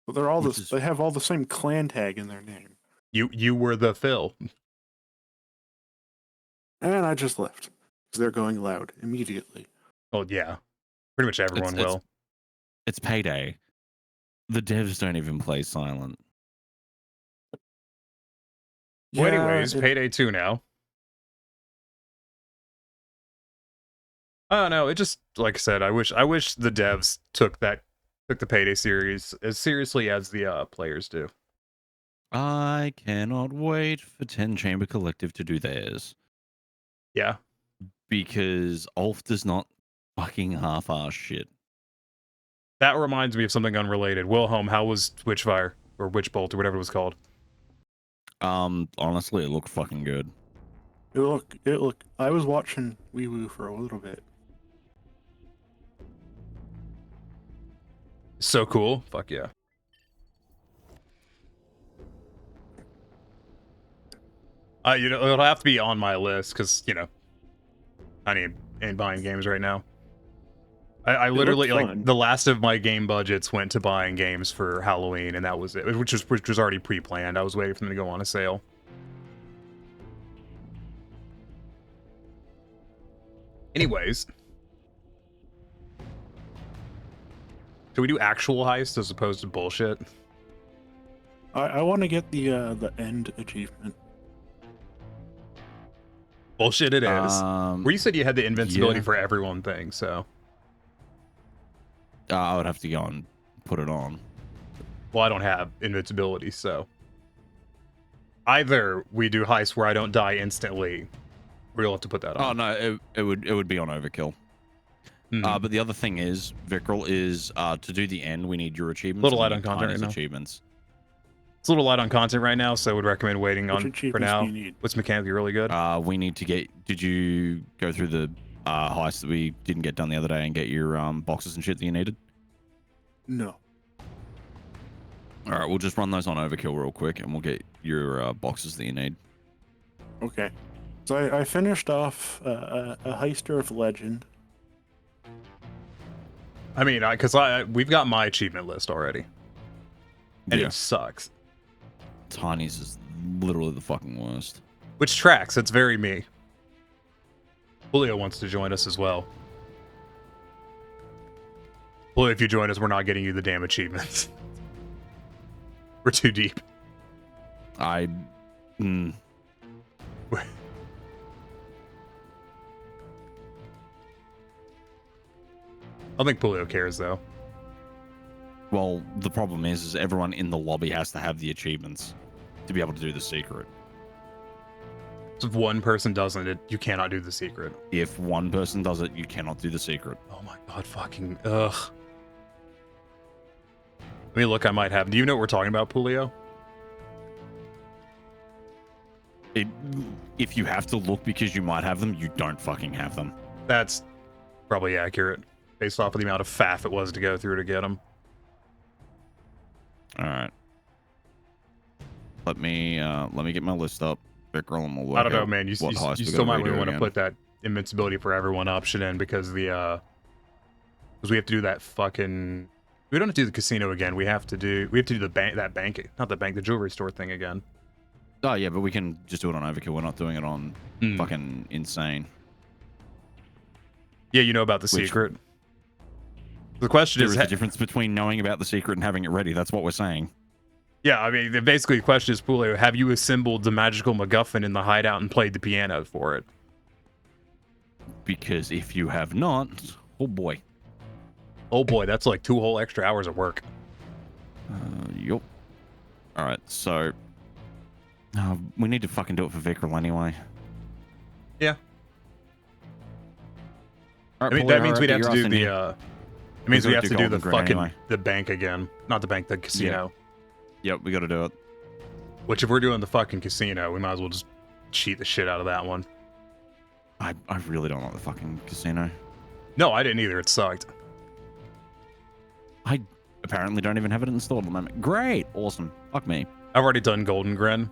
But they're all this. They have all the same clan tag in their name. You were the Phil. And I just left because they're going loud immediately. Well, yeah, pretty much everyone will. It's Payday. The devs don't even play silent. Well, anyways, Payday 2 now. I don't know. It just, like I said, I wish the devs took the Payday series as seriously as the players do. I cannot wait for 10 Chamber Collective to do theirs. Yeah. Because Ulf does not fucking half-ass shit. That reminds me of something unrelated. Wilhelm, how was Witchfire or Witchbolt or whatever it was called? Honestly, it looked fucking good. It looked. I was watching Wee Woo for a little bit. So cool. Fuck yeah. It'll have to be on my list because, I ain't buying games right now. I literally, like, the last of my game budgets went to buying games for Halloween, and that was it, which was already pre-planned. I was waiting for them to go on a sale. Anyways. Do we do actual heist as opposed to bullshit? I want to get the end achievement. Bullshit it is. Where you said you had the invincibility for everyone thing, so. I would have to go and put it on. Well, I don't have invincibility, so. Either we do heist where I don't die instantly, or you'll have to put that on. Oh, no, it would be on overkill. But the other thing is, Vikral, is to do the end, we need your achievements. A little light on content right now. Achievements. It's a little light on content right now, so I would recommend waiting on for now. Do you need? What's mechanically really good? We need to get. Did you go through the heist that we didn't get done the other day and get your boxes and shit that you needed? No. All right, we'll just run those on overkill real quick, and we'll get your boxes that you need. Okay. So I finished off a heister of legend. I mean, because we've got my achievement list already, and it sucks. Tiny's is literally the fucking worst. Which tracks? It's very me. Julio wants to join us as well. Julio, if you join us, we're not getting you the damn achievements. We're too deep. I don't think Julio cares, though. Well, the problem is everyone in the lobby has to have the achievements to be able to do the secret. So if one person doesn't, you cannot do the secret. If one person does it, you cannot do the secret. Oh my god, fucking ugh. Let me look, I might have. Do you know what we're talking about, Julio? If you have to look because you might have them, you don't fucking have them. That's probably accurate, based off of the amount of faff it was to go through to get them. All right. Let me get my list up. Vikral, and we'll work I don't know, out man. You what heist we still might gotta want to redo put that invincibility for everyone option in because we have to do that fucking. We don't have to do the casino again. We have to do the the jewelry store thing again. Oh yeah, but we can just do it on overkill. We're not doing it on fucking insane. Yeah, you know about the secret. The question is the difference between knowing about the secret and having it ready. That's what we're saying. Yeah, I mean, basically the question is, Julio, have you assembled the magical MacGuffin in the hideout and played the piano for it? Because if you have not, oh boy. Oh boy, that's like 2 whole extra hours of work. Yup. All right, so we need to fucking do it for Vikral anyway. Yeah. All right, I mean, that means we'd have to do the. It means we have to do the fucking anyway. the bank again, not the bank, the casino. Yep, we got to do it. Which, if we're doing the fucking casino, we might as well just cheat the shit out of that one. I really don't like the fucking casino. No, I didn't either. It sucked. I apparently don't even have it installed at the moment. Great, awesome. Fuck me. I've already done Golden Grin.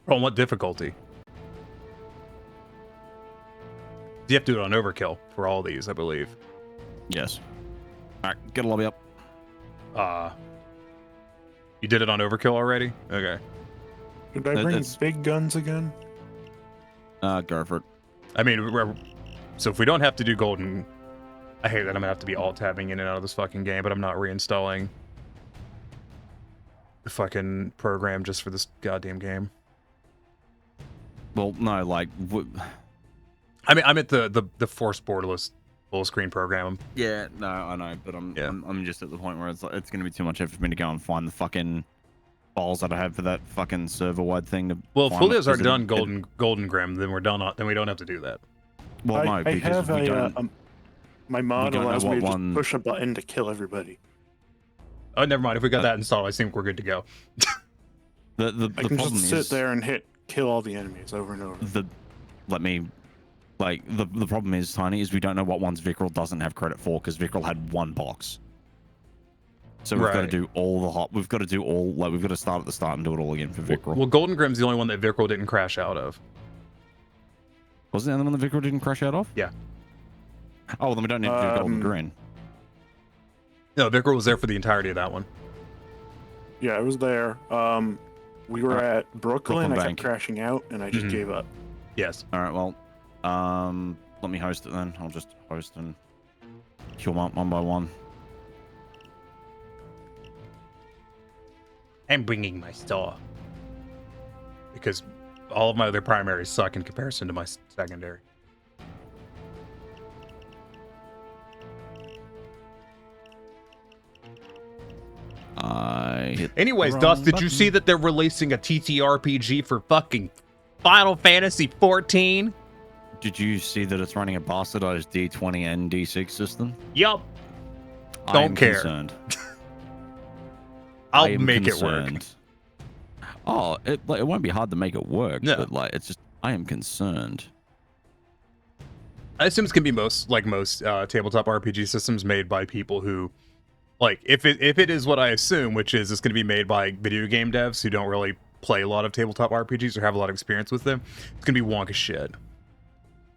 On what difficulty? You have to do it on overkill for all these, I believe. Yes. All right, get a lobby up. You did it on overkill already? Okay. Did I bring big guns again? Go for it. I mean, so if we don't have to do golden, I hate that I'm gonna have to be alt-tabbing in and out of this fucking game, but I'm not reinstalling the fucking program just for this goddamn game. Well, no, like... I mean, I'm at the forced borderless full screen program. Yeah, no, I know, but I'm just at the point where it's going to be too much effort for me to go and find the fucking files that I have for that fucking server-wide thing. Well, if Julia's are done Golden Grim, then we're done. Then we don't have to do that. Well, no, because I have my mod allows me to just push a button to kill everybody. Oh, never mind. If we got that installed, I think we're good to go. The I can problem just sit there and kill all the enemies over and over. The problem is, Tiny, is we don't know what ones Vickrell doesn't have credit for, because Vickrell had one box. So we've got to do all we've got to start at the start and do it all again for Vickrell. Well, Golden Grim's the only one that Vickrell didn't crash out of. Wasn't the other one that Vickrell didn't crash out of? Yeah. Oh, well, then we don't need to do Golden Grin. No, Vickrell was there for the entirety of that one. Yeah, I was there. We were at Brooklyn. I kept crashing out, and I just gave up. Yes. All right, well, let me host it then. I'll just host and kill them up one by one. I'm bringing my star. Because all of my other primaries suck in comparison to my secondary. Anyways, Dust, did you see that they're releasing a TTRPG for fucking Final Fantasy 14? Did you see that it's running a bastardized D20 and D6 system? Yup. Don't care. Concerned. I'll make it work. Oh, it won't be hard to make it work. No. But it's just I am concerned. I assume it's gonna be most tabletop RPG systems made by people who, like, if it is what I assume, which is it's gonna be made by video game devs who don't really play a lot of tabletop RPGs or have a lot of experience with them. It's gonna be wonka shit.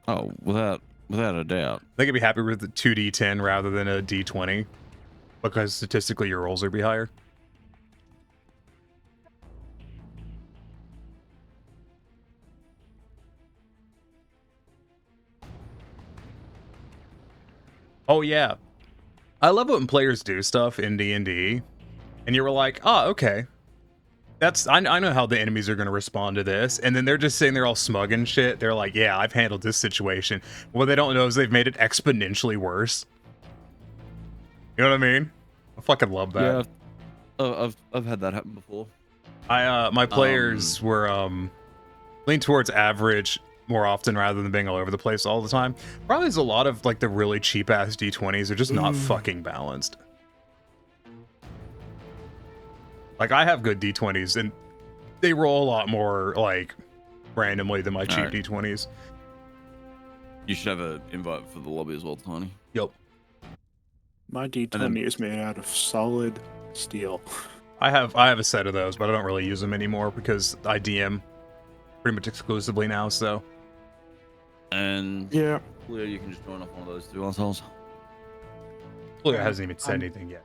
Oh, without a doubt. They could be happy with the 2D10 rather than a D20 because statistically your rolls would be higher. Oh yeah, I love it when players do stuff in D&D, and you were like, "Oh, okay, I know how the enemies are going to respond to this," and then they're just sitting there all smug and shit. They're like, "Yeah, I've handled this situation." What they don't know is they've made it exponentially worse. You know what I mean? I fucking love that. Yeah, I've had that happen before. My players were lean towards average more often rather than being all over the place all the time. Probably there's a lot of like the really cheap ass D20s are just not fucking balanced. Like I have good D20s and they roll a lot more like randomly than my cheap D20s. You should have an invite for the lobby as well, Tony. Yep. My D20 is made out of solid steel. I have a set of those, but I don't really use them anymore because I DM pretty much exclusively now, so. And yeah, Leo, you can just join off one of those two assholes. Leo hasn't even said anything yet.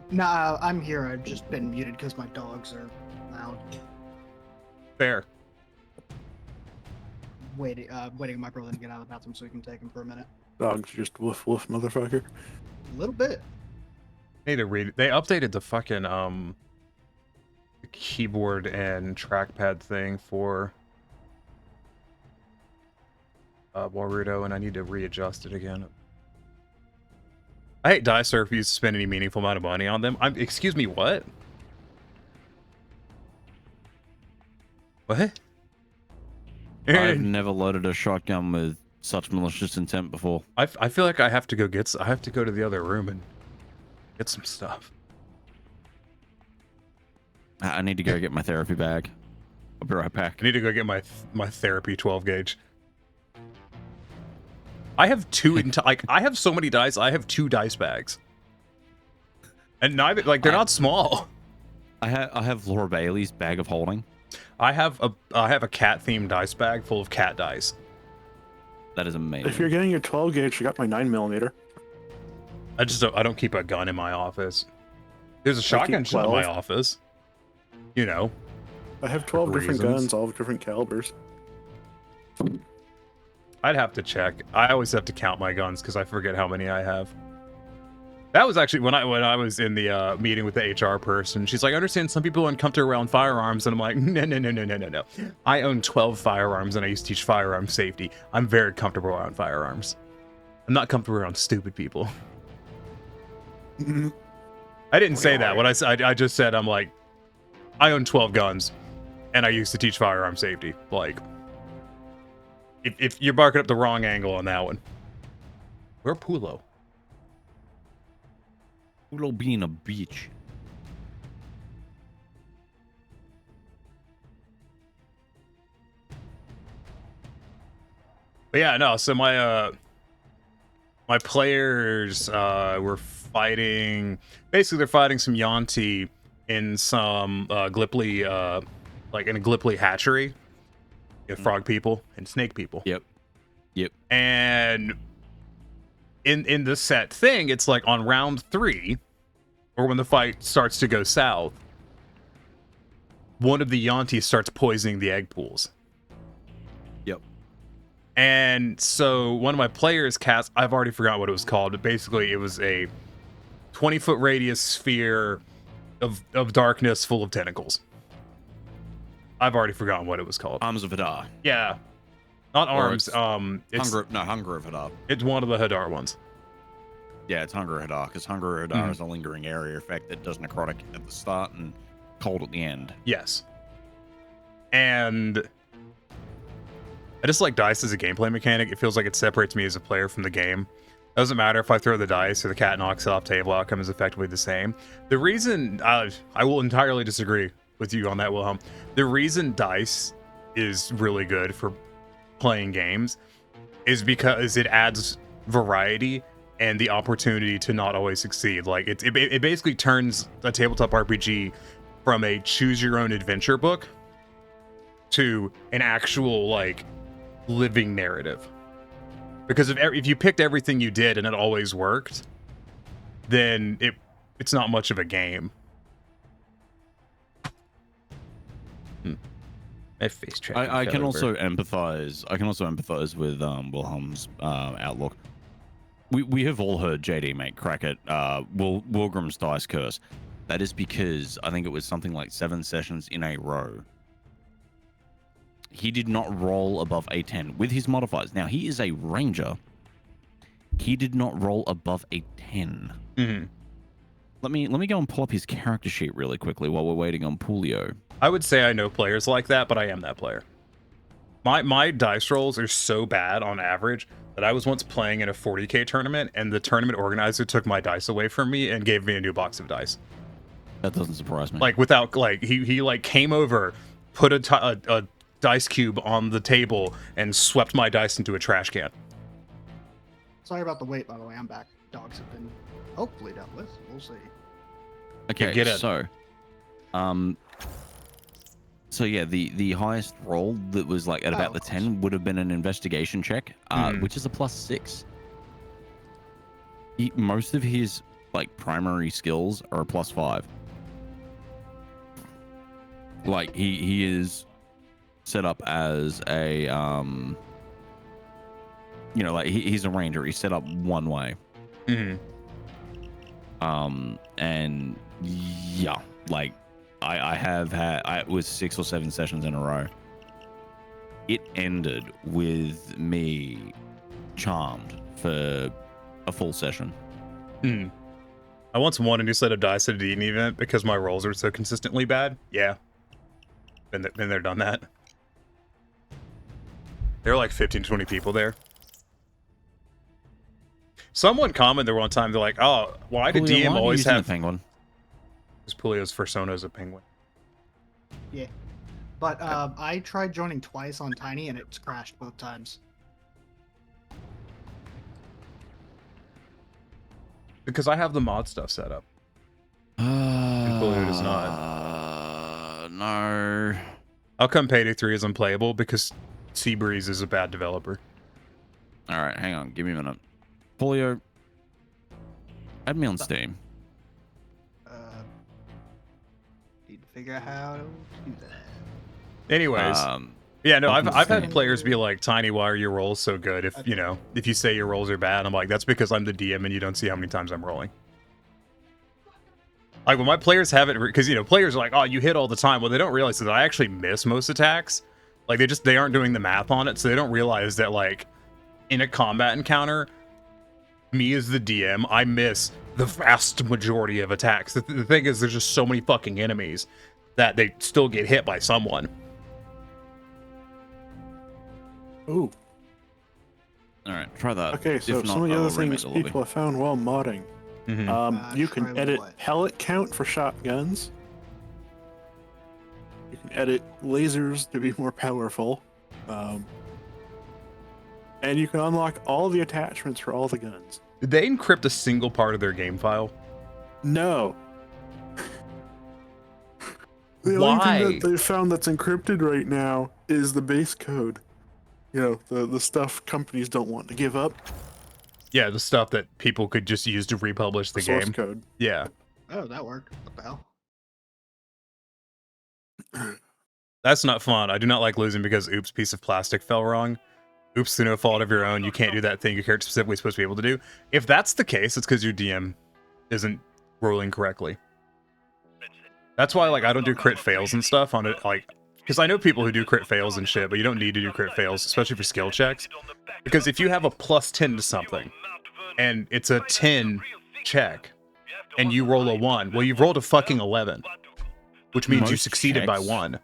Nah, I'm here. I've just been muted because my dogs are loud. Fair. Waiting my brother to get out of the bathroom so we can take him for a minute. Dogs just woof woof, motherfucker. A little bit. They updated the fucking the keyboard and trackpad thing for Warudo, and I need to readjust it again. I hate Dice refuse to spend any meaningful amount of money on them. Excuse me, what? What? I've never loaded a shotgun with such malicious intent before. I feel like I have to go to the other room and get some stuff. I need to go get my therapy bag. I'll be right back. I need to go get my therapy 12 gauge. I have I have so many dice. I have 2 dice bags, and neither they're not small. I have Laura Bailey's bag of holding. I have a cat themed dice bag full of cat dice. That is amazing. If you're getting your 12 gauge, you got my 9mm. I don't keep a gun in my office. There's a shotgun shell in my office. You know. I have 12 different guns, all of different calibers. I'd have to check. I always have to count my guns because I forget how many I have. That was actually when I was in the meeting with the HR person. She's like, I understand some people aren't comfortable around firearms, and I'm like, no. I own 12 firearms, and I used to teach firearm safety. I'm very comfortable around firearms. I'm not comfortable around stupid people. I didn't say that. What I just said, I'm like, I own 12 guns, and I used to teach firearm safety. Like, if you're barking up the wrong angle on that one. Where Pulo? Pulo being a beach. But yeah, no. So my players were fighting. Basically, they're fighting some Yuan-ti in some Glipply, like in a Glipply hatchery. You have frog people and snake people. Yep. And in the set thing, it's like on round 3, or when the fight starts to go south, one of the Yuan-ti starts poisoning the egg pools. Yep. And so one of my players cast, I've already forgotten what it was called, but basically it was a 20-foot radius sphere of darkness full of tentacles. I've already forgotten what it was called. Arms of Hadar. Yeah. Not Or arms. it's It's Hunger of Hadar. It's one of the Hadar ones. Yeah, it's Hunger of Hadar, because Hunger of Hadar is a lingering area effect that does necrotic at the start and cold at the end. Yes. And I just like dice as a gameplay mechanic. It feels like it separates me as a player from the game. Doesn't matter if I throw the dice or the cat knocks it off table, outcome is effectively the same. The reason I will entirely disagree with you on that, Wilhelm. The reason dice is really good for playing games is because it adds variety and the opportunity to not always succeed. Like it basically turns a tabletop RPG from a choose your own adventure book to an actual like living narrative. Because if you picked everything you did and it always worked, then it's not much of a game. I can also empathize. I can also empathize with Wilhelm's outlook. We have all heard JD make crack at Wilgrim's dice curse. That is because I think it was something like 7 sessions in a row. He did not roll above a 10 with his modifiers. Now he is a ranger. He did not roll above a 10. Mm-hmm. Let me go and pull up his character sheet really quickly while we're waiting on Pulio. I would say I know players like that, but I am that player. My dice rolls are so bad on average that I was once playing in a 40K tournament, and the tournament organizer took my dice away from me and gave me a new box of dice. That doesn't surprise me. Like without like he like came over, put a dice cube on the table, and swept my dice into a trash can. Sorry about the wait, by the way. I'm back. Dogs have been hopefully dealt with. We'll see. Okay, get it. So yeah, the highest roll that was like at about the 10 would have been an investigation check, which is a +6. Most of his like primary skills are a +5. Like he is set up as a like he's a ranger. He's set up one way. And yeah, like I have had, it was 6 or 7 sessions in a row. It ended with me charmed for a full session. I once won a new set of dice at a D&E event because my rolls were so consistently bad. Yeah. Been there, done that. There were like 15 to 20 people there. Someone commented one time, they're like, oh, why did DM always have... penguin? Because Pulio's persona is a penguin. Yeah. But I tried joining twice on Tiny, and it's crashed both times. Because I have the mod stuff set up. And Pulio does not. No. How come Payday 3 is unplayable? Because Seabreeze is a bad developer. All right, hang on. Give me a minute. Polio, add me on Steam. Need to figure out how to do that. Anyways, yeah, no, I've had players be like, Tiny, why are your rolls so good? If you know, if you say your rolls are bad, I'm like, that's because I'm the DM and you don't see how many times I'm rolling. Like when my players have it, because you know, players are like, oh, you hit all the time. Well, they don't realize that I actually miss most attacks. Like they aren't doing the math on it, so they don't realize that like in a combat encounter, me as the DM, I miss the vast majority of attacks. The thing is, there's just so many fucking enemies that they still get hit by someone. Ooh. All right, try that. Okay, so some of the other things people have found while modding. You can edit pellet count for shotguns. You can edit lasers to be more powerful. And you can unlock all the attachments for all the guns. Did they encrypt a single part of their game file? No. The Why? only thing that they found that's encrypted right now is the base code. You know, the stuff companies don't want to give up. Yeah, the stuff that people could just use to republish the source game. Code. Yeah. Oh, that worked. What the hell? That's not fun. I do not like losing because oops, piece of plastic fell wrong. Oops, through no fault of your own. You can't do that thing your character specifically supposed to be able to do. If that's the case, it's because your DM isn't rolling correctly. That's why, like, I don't do crit fails and stuff on it, like, because I know people who do crit fails and shit, but you don't need to do crit fails, especially for skill checks. Because if you have a +10 to something, and it's a 10 check, and you roll a 1, well, you've rolled a fucking 11, which means you succeeded by 1.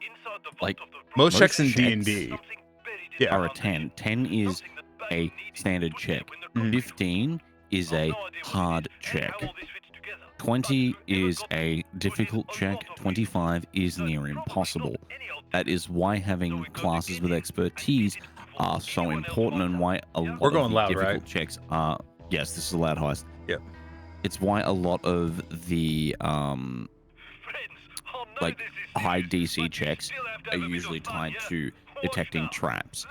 Like most checks in D&D, yeah, are a 10. 10 is a standard check. 15 is a hard check. 20 is a difficult check. 25 is near impossible. That is why having classes with expertise are so important, and why a lot We're going of the loud, difficult right? checks are. Yes, this is a loud heist. Yep. It's why a lot of the like high DC checks are usually tied to detecting traps,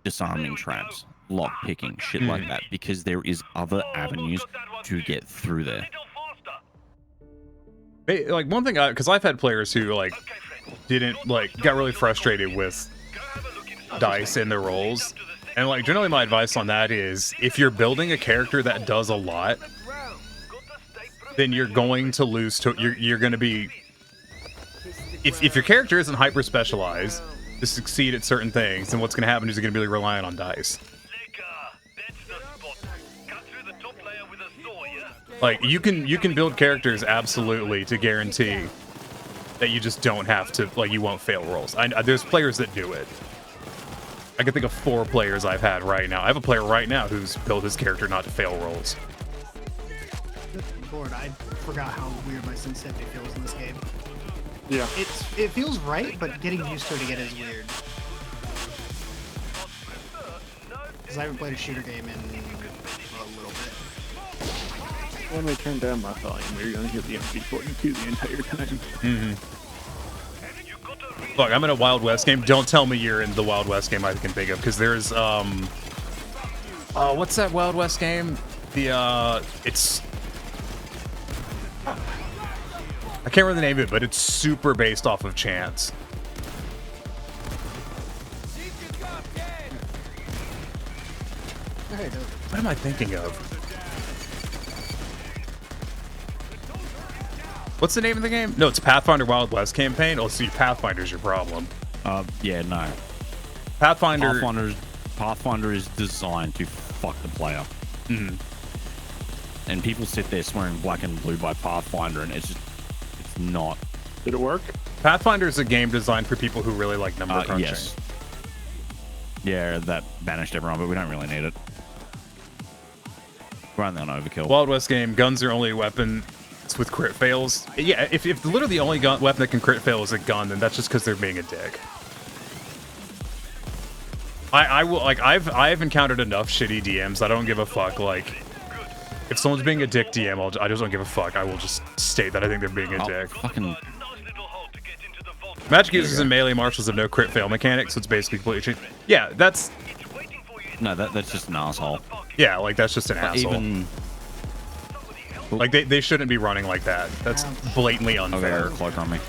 disarming traps, lock picking, shit like that, because there is other avenues to get through there. Like one thing, because I've had players who like didn't like got really frustrated with dice in their rolls, and like generally my advice on that is if you're building a character that does a lot, then you're going to lose to you're going to be if your character isn't hyper specialized to succeed at certain things, then what's going to happen is you're going to be relying on dice. Like you can build characters absolutely to guarantee that you just don't have to, like, you won't fail rolls. There's players that do it. I can think of 4 players I've had right now. I have a player right now who's built his character not to fail rolls. Lord, I forgot how weird my sensitivity feels in this game. Yeah. It feels right, but getting used to it again is weird. Because I haven't played a shooter game in a little bit. When I turn down my volume, you're gonna hear the MP42 the entire time. Look, I'm in a Wild West game. Don't tell me you're in the Wild West game I can think of, because there's what's that Wild West game? It's I can't remember the name of it, but it's super based off of chance. What am I thinking of? What's the name of the game? No, it's Pathfinder Wild West campaign. Oh, see, Pathfinder's your problem. Yeah, no. Pathfinder is designed to fuck the player. And people sit there swearing black and blue by Pathfinder, and it's not. Did it work? Pathfinder is a game designed for people who really like number crunching. Yes. Yeah, that banished everyone, but we don't really need it. We're only on overkill. Wild West game, guns are only a weapon with crit fails. Yeah, if literally the only weapon that can crit fail is a gun, then that's just because they're being a dick. I will, like, I've encountered enough shitty DMs. I don't give a fuck. Like, if someone's being a dick DM, I just don't give a fuck. I will just state that I think they're being a dick. Fucking. Magic users and melee martials have no crit fail mechanics, so it's basically completely changed. Yeah, that's No, that's just an asshole. Yeah, like that's just an asshole. Even like they shouldn't be running like that. That's blatantly unfair. Okay, cloak on me.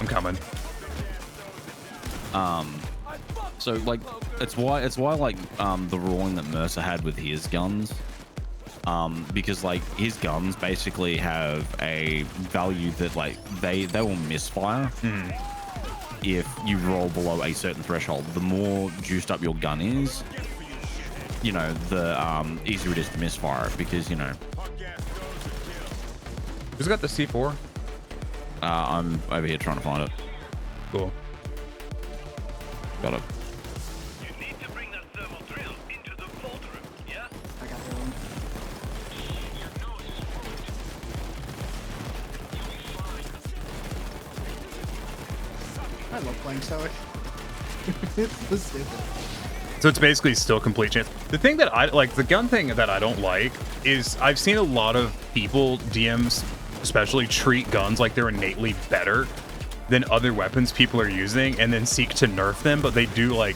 I'm coming. So like it's why like the ruling that Mercer had with his guns, because like his guns basically have a value that like they will misfire if you roll below a certain threshold. The more juiced up your gun is, you know, the easier it is to misfire it, because, you know. Who's got the C4? I'm over here trying to find it. Cool. Got it. I got the one. I love playing Stoic. It's so stupid. So it's basically still complete chance. The thing that I like, the gun thing that I don't like is I've seen a lot of people, DMs especially, treat guns like they're innately better than other weapons people are using and then seek to nerf them, but they do like...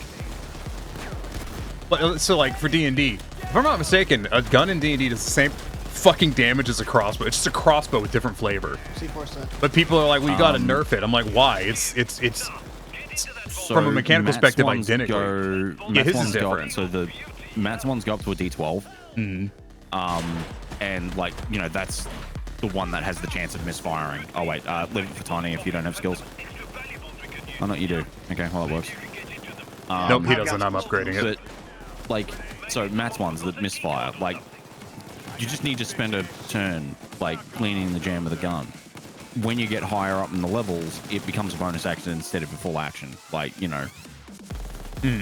So like for D&D, if I'm not mistaken, a gun in D&D does the same fucking damage as a crossbow. It's just a crossbow with different flavor. C4 set. But people are like, well, you gotta nerf it. I'm like, why? It's from a mechanical perspective identical. Yeah, his is different. So the Matt's ones go up to a D12. And like, you know, that's the one that has the chance of misfiring. Oh wait, leave it for Tiny if you don't have skills. Oh no, you do. Okay, well, it works. Nope, he doesn't. I'm upgrading it. But, like, so Matt's ones that misfire, like, you just need to spend a turn, like, cleaning the jam of the gun. When you get higher up in the levels, it becomes a bonus action instead of a full action. Like, you know,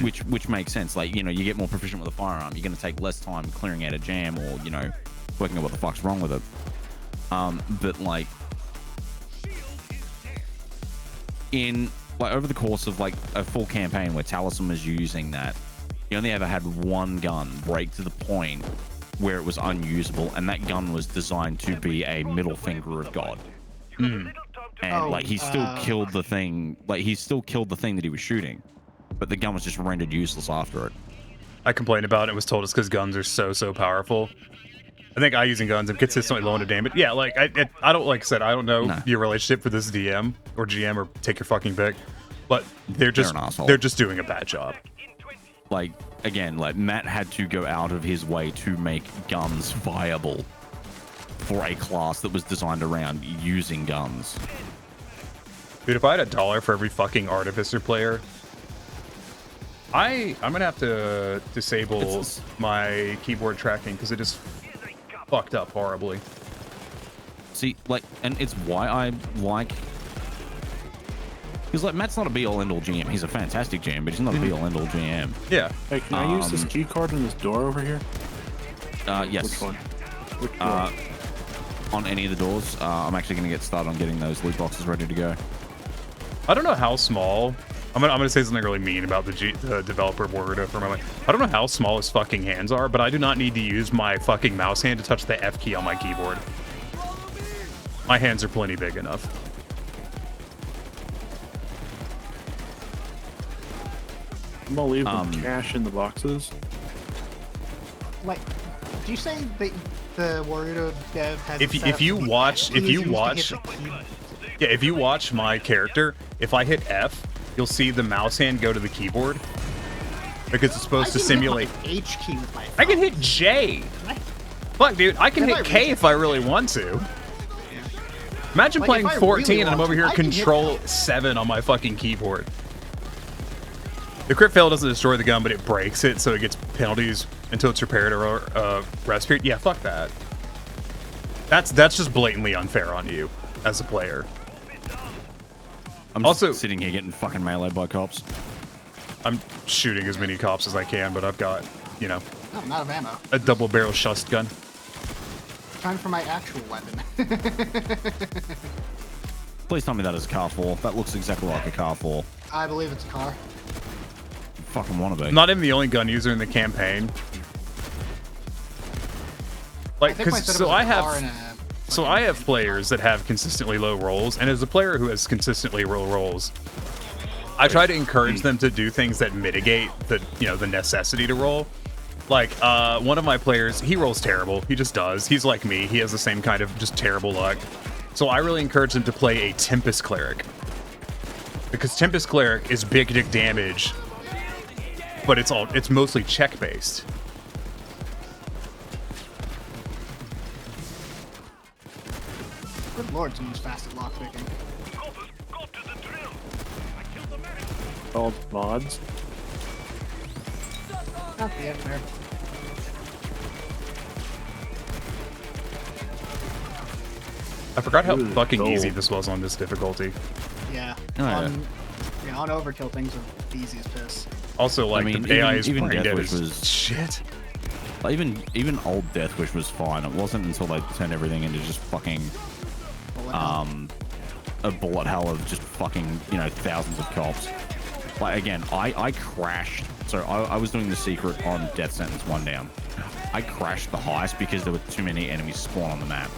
which makes sense. Like, you know, you get more proficient with a firearm. You're going to take less time clearing out a jam or, you know, working out what the fuck's wrong with it. But, like, in, like, over the course of, like, a full campaign where Talisman was using that, he only ever had one gun break to the point where it was unusable, and that gun was designed to be a middle finger of God. And like he still killed the thing, like he still killed the thing that he was shooting, but the gun was just rendered useless after it. I complained about it. It was told us because guns are so powerful. I think I using guns, I'm consistently low into damage. Yeah, like I don't, like I said, I don't know your relationship for this DM or GM or take your fucking pick, but they're just doing a bad job. Like, again, like Matt had to go out of his way to make guns viable for a class that was designed around using guns. Dude, if I had $1 for every fucking Artificer player, I'm gonna have to disable my keyboard tracking because it just fucked up horribly. See, like, and it's why I like... Because, like, Matt's not a be-all, end-all GM. He's a fantastic GM, but he's not a be-all, end-all GM. Yeah. Hey, can I use this key card in this door over here? Yes. Which one? Which door? On any of the doors. I'm actually going to get started on getting those loot boxes ready to go. I don't know how small... I'm gonna say something really mean about the developer Borgata for a moment. I don't know how small his fucking hands are, but I do not need to use my fucking mouse hand to touch the F key on my keyboard. My hands are plenty big enough. I'm gonna leave the cash in the boxes. Like, do you say that the Warudo dev has? If you watch my character, if I hit F, you'll see the mouse hand go to the keyboard because it's supposed to simulate H key with my phone. I can hit J. Fuck, dude, I can hit K if I really want to. Imagine Like, playing if I 14 really and I'm want over to, here I can hit control 7 on my fucking keyboard. The crit fail doesn't destroy the gun, but it breaks it, so it gets penalties until it's repaired or rest period. Yeah, fuck that. That's just blatantly unfair on you as a player. I'm also sitting here getting fucking meleeed by cops. I'm shooting as many cops as I can, but I've got, you know, No, I'm out of ammo. a double barrel shust gun. Time for my actual weapon. Please tell me that is a car 4. That looks exactly like a car 4. I believe it's a car. Fucking wanna be. I'm not even the only gun user in the campaign. Like, I have players that have consistently low rolls, and as a player who has consistently low rolls, I try to encourage them to do things that mitigate the, you know, the necessity to roll. Like, one of my players, he rolls terrible. He just does. He's like me. He has the same kind of just terrible luck. So I really encourage him to play a Tempest Cleric. Because Tempest Cleric is big dick damage, but it's mostly check based. Good lord, someone's fast at lockpicking. All mods. Oh, yeah, fair. I forgot how fucking easy this was on this difficulty. Yeah. Oh, On Overkill, things are easy as piss. Also, like, I mean, the AI is even brain Death dead Wish as was shit. Like, even old Death Wish was fine. It wasn't until they turned everything into just fucking a bullet hell of just fucking, you know, thousands of cops. Like, again, I crashed. So I was doing the secret on Death Sentence 1 down. I crashed the heist because there were too many enemies spawn on the map.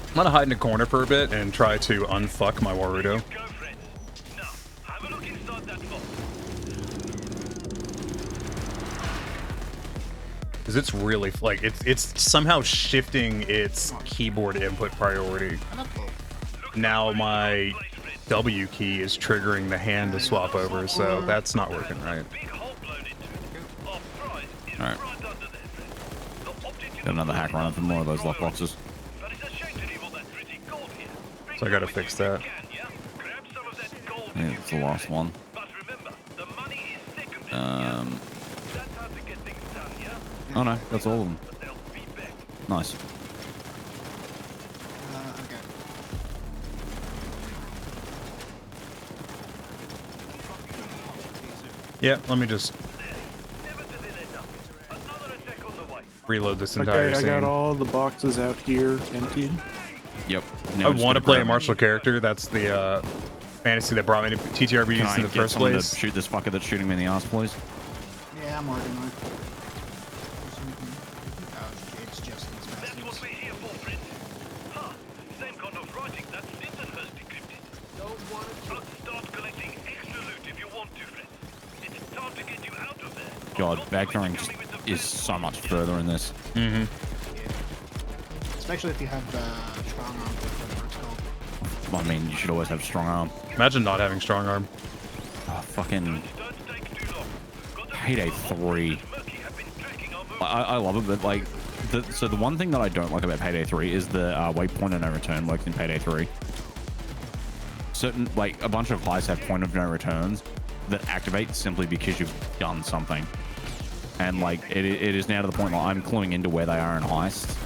I'm gonna hide in a corner for a bit and try to unfuck my Warudo. Because it's really, like, it's somehow shifting its keyboard input priority. Now my W key is triggering the hand to swap over, so that's not working right. Alright. Got another hack running for more of those lockboxes. So I gotta fix that. Yeah, it's the last one. Oh no, that's all of them. Nice. Yeah, let me just reload this entire Okay, I scene. got all the boxes out here emptied. Yep. I want to play a martial character. That's the fantasy that brought me to TTRPGs in the first place. To shoot this fucker that's shooting me in the ass, please? Yeah, I'm working on it. It's just these bastards. God, bag throwing just is so much further in this. Mm-hmm. Especially if you have strong arm, whatever it's called. I mean, you should always have strong arm. Imagine not having strong arm. Oh, fucking Payday 3. I love it, but like, so the one thing that I don't like about Payday 3 is the waypoint of no return works in Payday 3. Certain, like, a bunch of heists have point of no returns that activate simply because you've done something. And like, it is now to the point where I'm cluing into where they are in heists.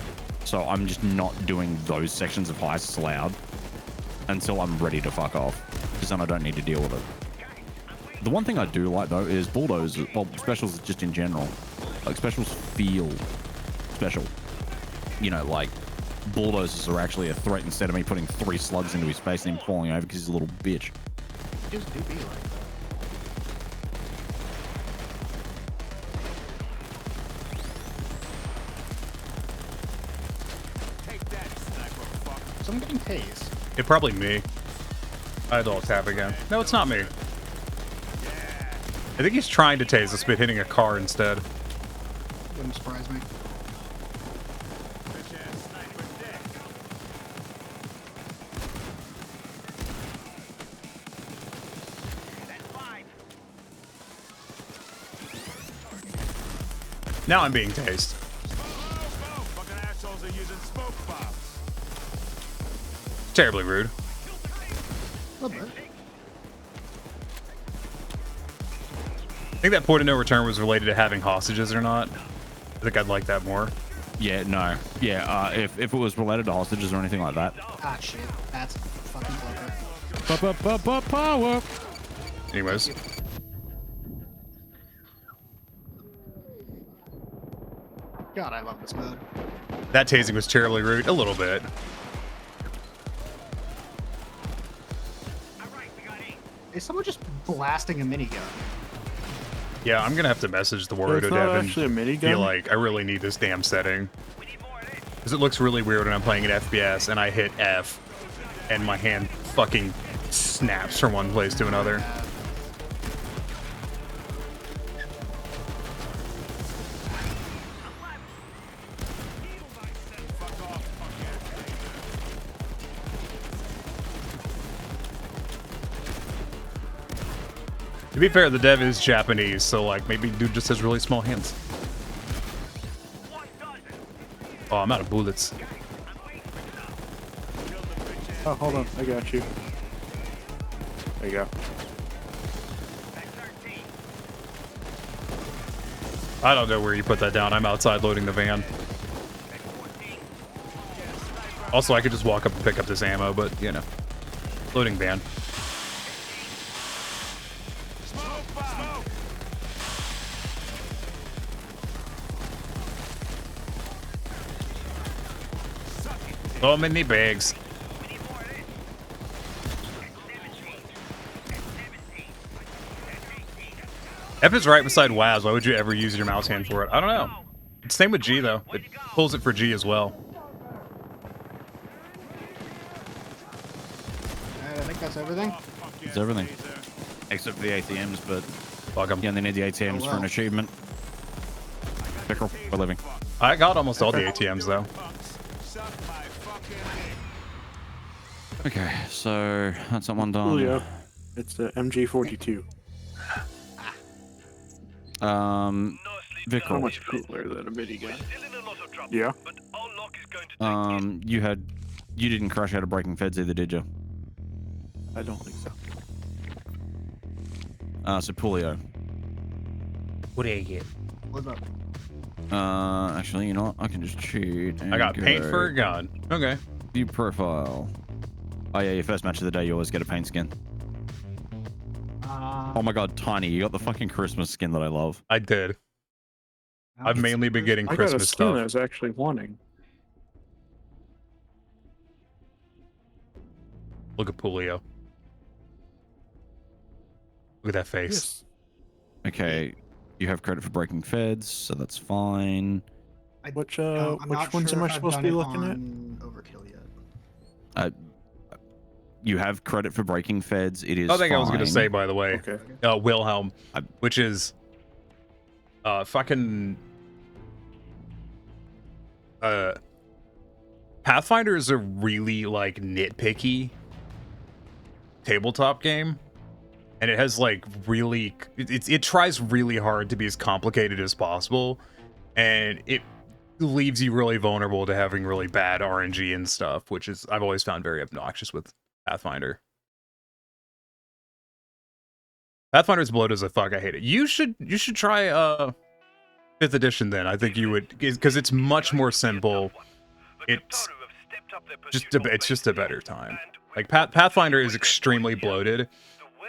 So I'm just not doing those sections of heists aloud until I'm ready to fuck off, because then I don't need to deal with it. The one thing I do like though is bulldozers, well, specials just in general. Like, specials feel special. You know, like, bulldozers are actually a threat instead of me putting 3 slugs into his face and him falling over because he's a little bitch. Just do be like that. So I'm getting tased. It probably me. I had to tap again. No, it's not me. I think he's trying to tase us, but hitting a car instead. Wouldn't surprise me. Now I'm being tased. Terribly rude. A little bit. I think that point of no return was related to having hostages or not. I think I'd like that more. Yeah, no. Yeah, if it was related to hostages or anything like that. Ah, shit. That's fucking clever. Power. Anyways. God, I love this mode. That tasing was terribly rude. A little bit. Is someone just blasting a minigun? Yeah, I'm gonna have to message the It's Warudo not dev actually a and minigun. be like, I really need this damn setting. Because it looks really weird when I'm playing at FPS and I hit F and my hand fucking snaps from one place to another. To be fair, the dev is Japanese, so like maybe dude just has really small hands. Oh, I'm out of bullets. Oh, hold on. I got you. There you go. I don't know where you put that down. I'm outside loading the van. Also, I could just walk up and pick up this ammo, but, you know. Loading van. So many bags. F is right beside WAS. Why would you ever use your mouse hand for it? I don't know. It's same with G, though. It pulls it for G as well. I think that's everything. It's everything. Except for the ATMs, but fuck them. You only need the ATMs for an achievement. Pickle for living. I got almost all the ATMs, though. Okay, so that's that one done. Julio, it's the MG42. Vickle. How much cooler than a minigun? Yeah. You didn't crash out of Breaking Feds either, did you? I don't think so. So Pulio. What do you get? What's up? Actually, you know what? I can just cheat. I got paint for a gun. Okay. View profile. Oh yeah, your first match of the day, you always get a paint skin. Oh my god, Tiny, you got the fucking Christmas skin that I love. I did. I've mainly been getting I Christmas got a skin stuff. I was actually wanting. Look at Pulio. Look at that face. Yes. Okay, you have credit for Breaking Feds, so that's fine. Which ones am I supposed to be looking at? Overkill yet. You have credit for Breaking Feds. It is I think fine. I was going to say, by the way, Okay. Wilhelm, which is fucking Pathfinder is a really like nitpicky tabletop game, and it has like really it tries really hard to be as complicated as possible, and it leaves you really vulnerable to having really bad RNG and stuff, which is I've always found very obnoxious with Pathfinder. Pathfinder's bloated as a fuck. I hate it. You should try 5th edition then. I think you would, because it's much more simple. It's just a better time. Like Pathfinder is extremely bloated,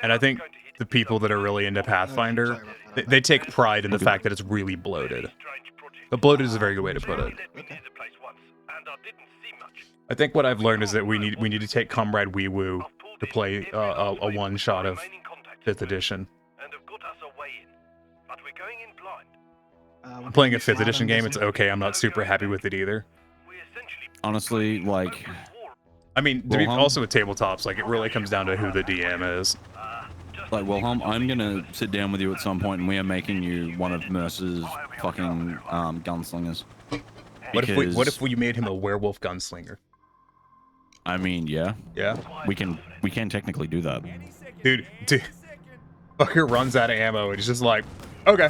and I think the people that are really into Pathfinder, they take pride in the fact that it's really bloated. But bloated is a very good way to put it. I think what I've learned is that we need to take Comrade Wee Woo to play a one shot of 5th edition. I'm playing a 5th edition game. It's okay. I'm not super happy with it either. Honestly, like, I mean, to be also with tabletops, like it really comes down to who the DM is. Like, Wilhelm, I'm gonna sit down with you at some point, and we are making you one of Mercer's fucking gunslingers. What if we made him a werewolf gunslinger? I mean, yeah. Yeah. We can technically do that. Dude, fucker runs out of ammo and he's just like, okay.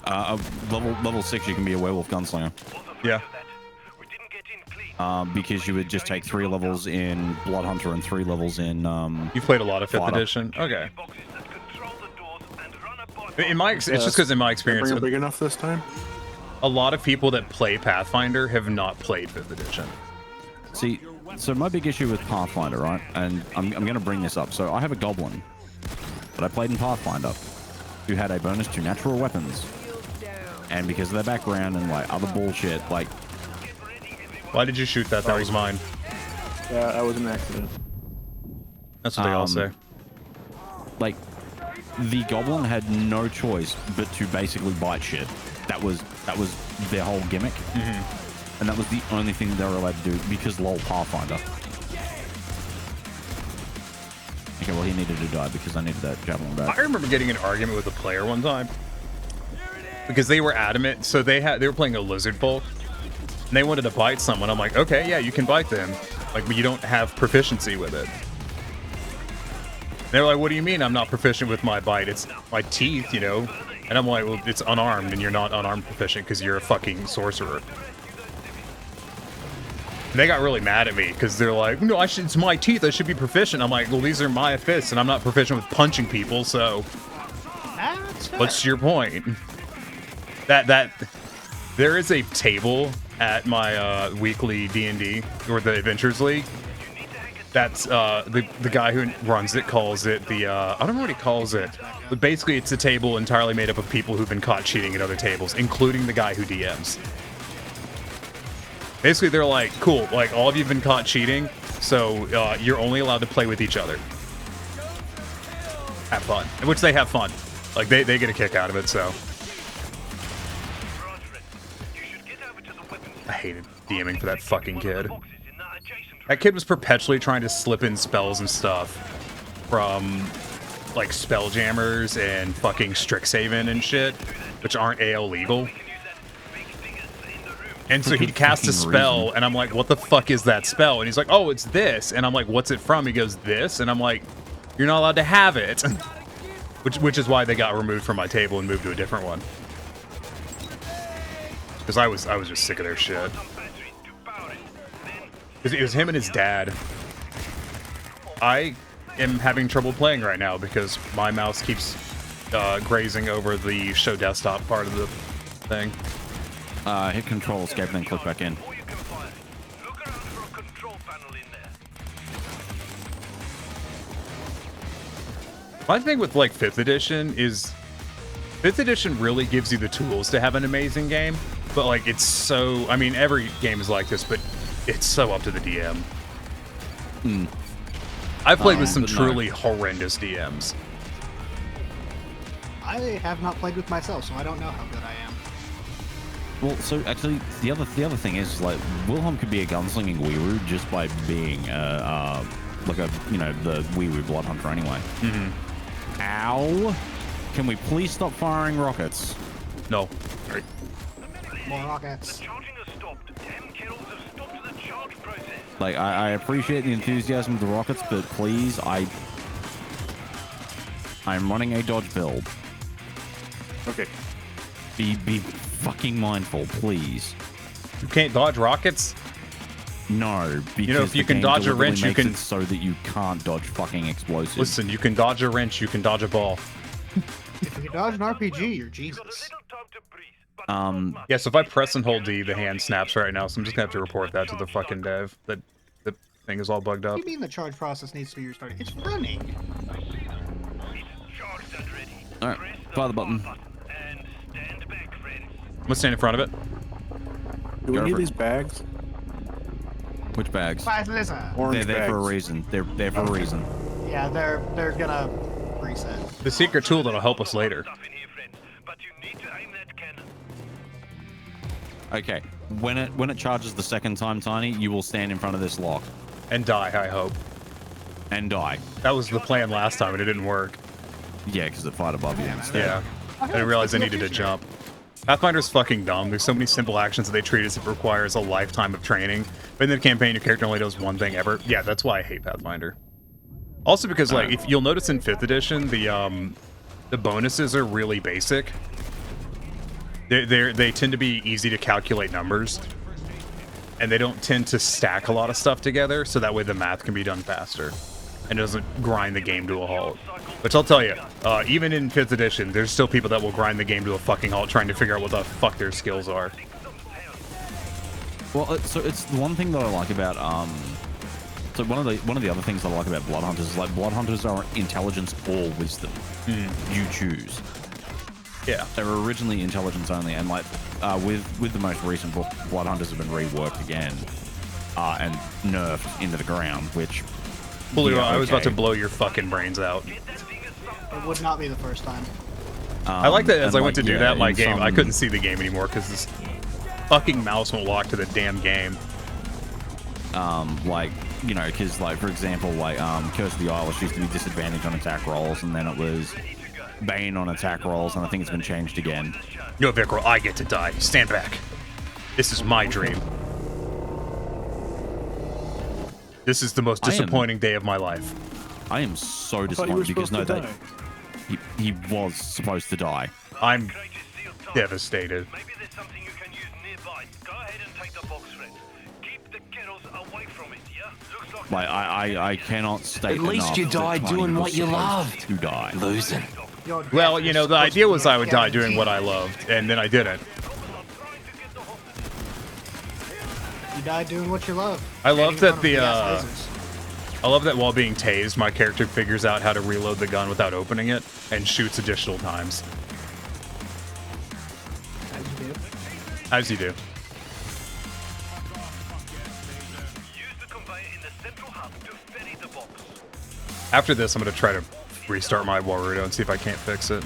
Level 6, you can be a werewolf gunslinger. Yeah. Because you would just take 3 levels in Bloodhunter and 3 levels in You've played a lot of 5th edition? Okay. It's just because in my experience, Big enough this time? A lot of people that play Pathfinder have not played 5th edition. See, so my big issue with Pathfinder, right? And I'm going to bring this up. So I have a goblin that I played in Pathfinder who had a bonus to natural weapons. And because of their background and like other bullshit, like... Why did you shoot that? That was mine. Yeah, that was an accident. That's what they all say. Like, the goblin had no choice but to basically bite shit. That was their whole gimmick. Mm-hmm. And that was the only thing they were allowed to do because lol Pathfinder. Okay, well he needed to die because I needed that javelin back. I remember getting an argument with a player one time because they were adamant. So they were playing a lizard folk and they wanted to bite someone. I'm like, okay, yeah, you can bite them, like, but you don't have proficiency with it. They're like, what do you mean I'm not proficient with my bite? It's my teeth, you know? And I'm like, well, it's unarmed, and you're not unarmed proficient because you're a fucking sorcerer. And they got really mad at me because they're like, no, it's my teeth, I should be proficient. I'm like, well, these are my fists, and I'm not proficient with punching people, so what's your point? There is a table at my weekly D&D, or the Adventures League. That's the guy who runs it calls it the I don't know what he calls it, but basically it's a table entirely made up of people who've been caught cheating at other tables, including the guy who DMs. Basically, they're like, cool, like all of you've been caught cheating, so you're only allowed to play with each other. Have fun, which they have fun. Like they get a kick out of it. So I hated DMing for that fucking kid. That kid was perpetually trying to slip in spells and stuff from, like, Spelljammers and fucking Strixhaven and shit, which aren't AL legal. And so he'd cast a spell, and I'm like, what the fuck is that spell? And he's like, oh, it's this. And I'm like, what's it from? He goes, this? And I'm like, you're not allowed to have it. which is why they got removed from my table and moved to a different one. Because I was just sick of their shit. It was him and his dad. I am having trouble playing right now because my mouse keeps grazing over the show desktop part of the thing. Hit control, escape, then click back in. My thing with like 5th edition is 5th edition really gives you the tools to have an amazing game, but like it's so, I mean, every game is like this, but it's so up to the DM. I've played with some truly horrendous DMs. I have not played with myself, so I don't know how good I am. Well, so actually, the other thing is like Wilhelm could be a gunslinging weeru just by being like a the weeru blood hunter anyway. Ow! Can we please stop firing rockets? No. Right. More rockets. Like, I appreciate the enthusiasm of the rockets, but please, I'm running a dodge build. Okay. Be fucking mindful, please. You can't dodge rockets? No, because you know, if you can dodge a wrench, you can... so that you can't dodge fucking explosives. Listen, you can dodge a wrench, you can dodge a ball. If you can dodge an RPG, you're Jesus. Yeah, so if I press and hold D, the hand snaps right now, so I'm just gonna have to report that to the fucking dev, that the thing is all bugged up. What do you mean the charge process needs to be restarted? It's running! Alright, fire the button. I'm gonna stand in front of it. Do we need these bags? Which bags? Orange they're there bags. for a reason. They're there for a reason. Yeah, they're gonna reset. The secret tool that'll help us later. Okay, when it charges the second time, Tiny, you will stand in front of this lock. And die, I hope. And die. That was the plan last time, and it didn't work. Yeah, because it fired above you instead. Yeah. I didn't realize I needed to jump. Pathfinder's fucking dumb. There's so many simple actions that they treat as if it requires a lifetime of training. But in the campaign, your character only does one thing ever. Yeah, that's why I hate Pathfinder. Also because, like, if you'll notice in 5th edition, the bonuses are really basic. They tend to be easy to calculate numbers. And they don't tend to stack a lot of stuff together, so that way the math can be done faster. And it doesn't grind the game to a halt. Which I'll tell you, even in 5th edition, there's still people that will grind the game to a fucking halt trying to figure out what the fuck their skills are. Well, so it's the one thing that I like about so one of the other things I like about Blood Hunters is like Blood Hunters are intelligence or wisdom. You choose. Yeah. They were originally intelligence only, and like with the most recent book, Blood Hunters have been reworked again and nerfed into the ground, which. Bully, I was about to blow your fucking brains out. It would not be the first time. I like that as I went to do that, my game, I couldn't see the game anymore because this fucking mouse won't lock to the damn game. Like, you know, because, like, for example, like, Curse of the Eyeless used to be disadvantaged on attack rolls, and then it was Bane on attack rolls, and I think it's been changed again. No, Vicro, I get to die. Stand back. This is my dream. This is the most disappointing day of my life. I am so I thought you were disappointed because no, supposed to that he was supposed to die. I'm devastated. Maybe there's something you can use nearby. Go ahead and take the box, friend. Keep the kettles away from it, yeah? Looks like I cannot state At least enough you that died Tiny doing was what you supposed loved. to die. Losing. Well, you know, the idea was I would die doing what I loved, and then I didn't. You died doing what you love. I love that I love that while being tased, my character figures out how to reload the gun without opening it and shoots additional times. As you do. As you do. After this, I'm going to try to restart my Warudo and see if I can't fix it.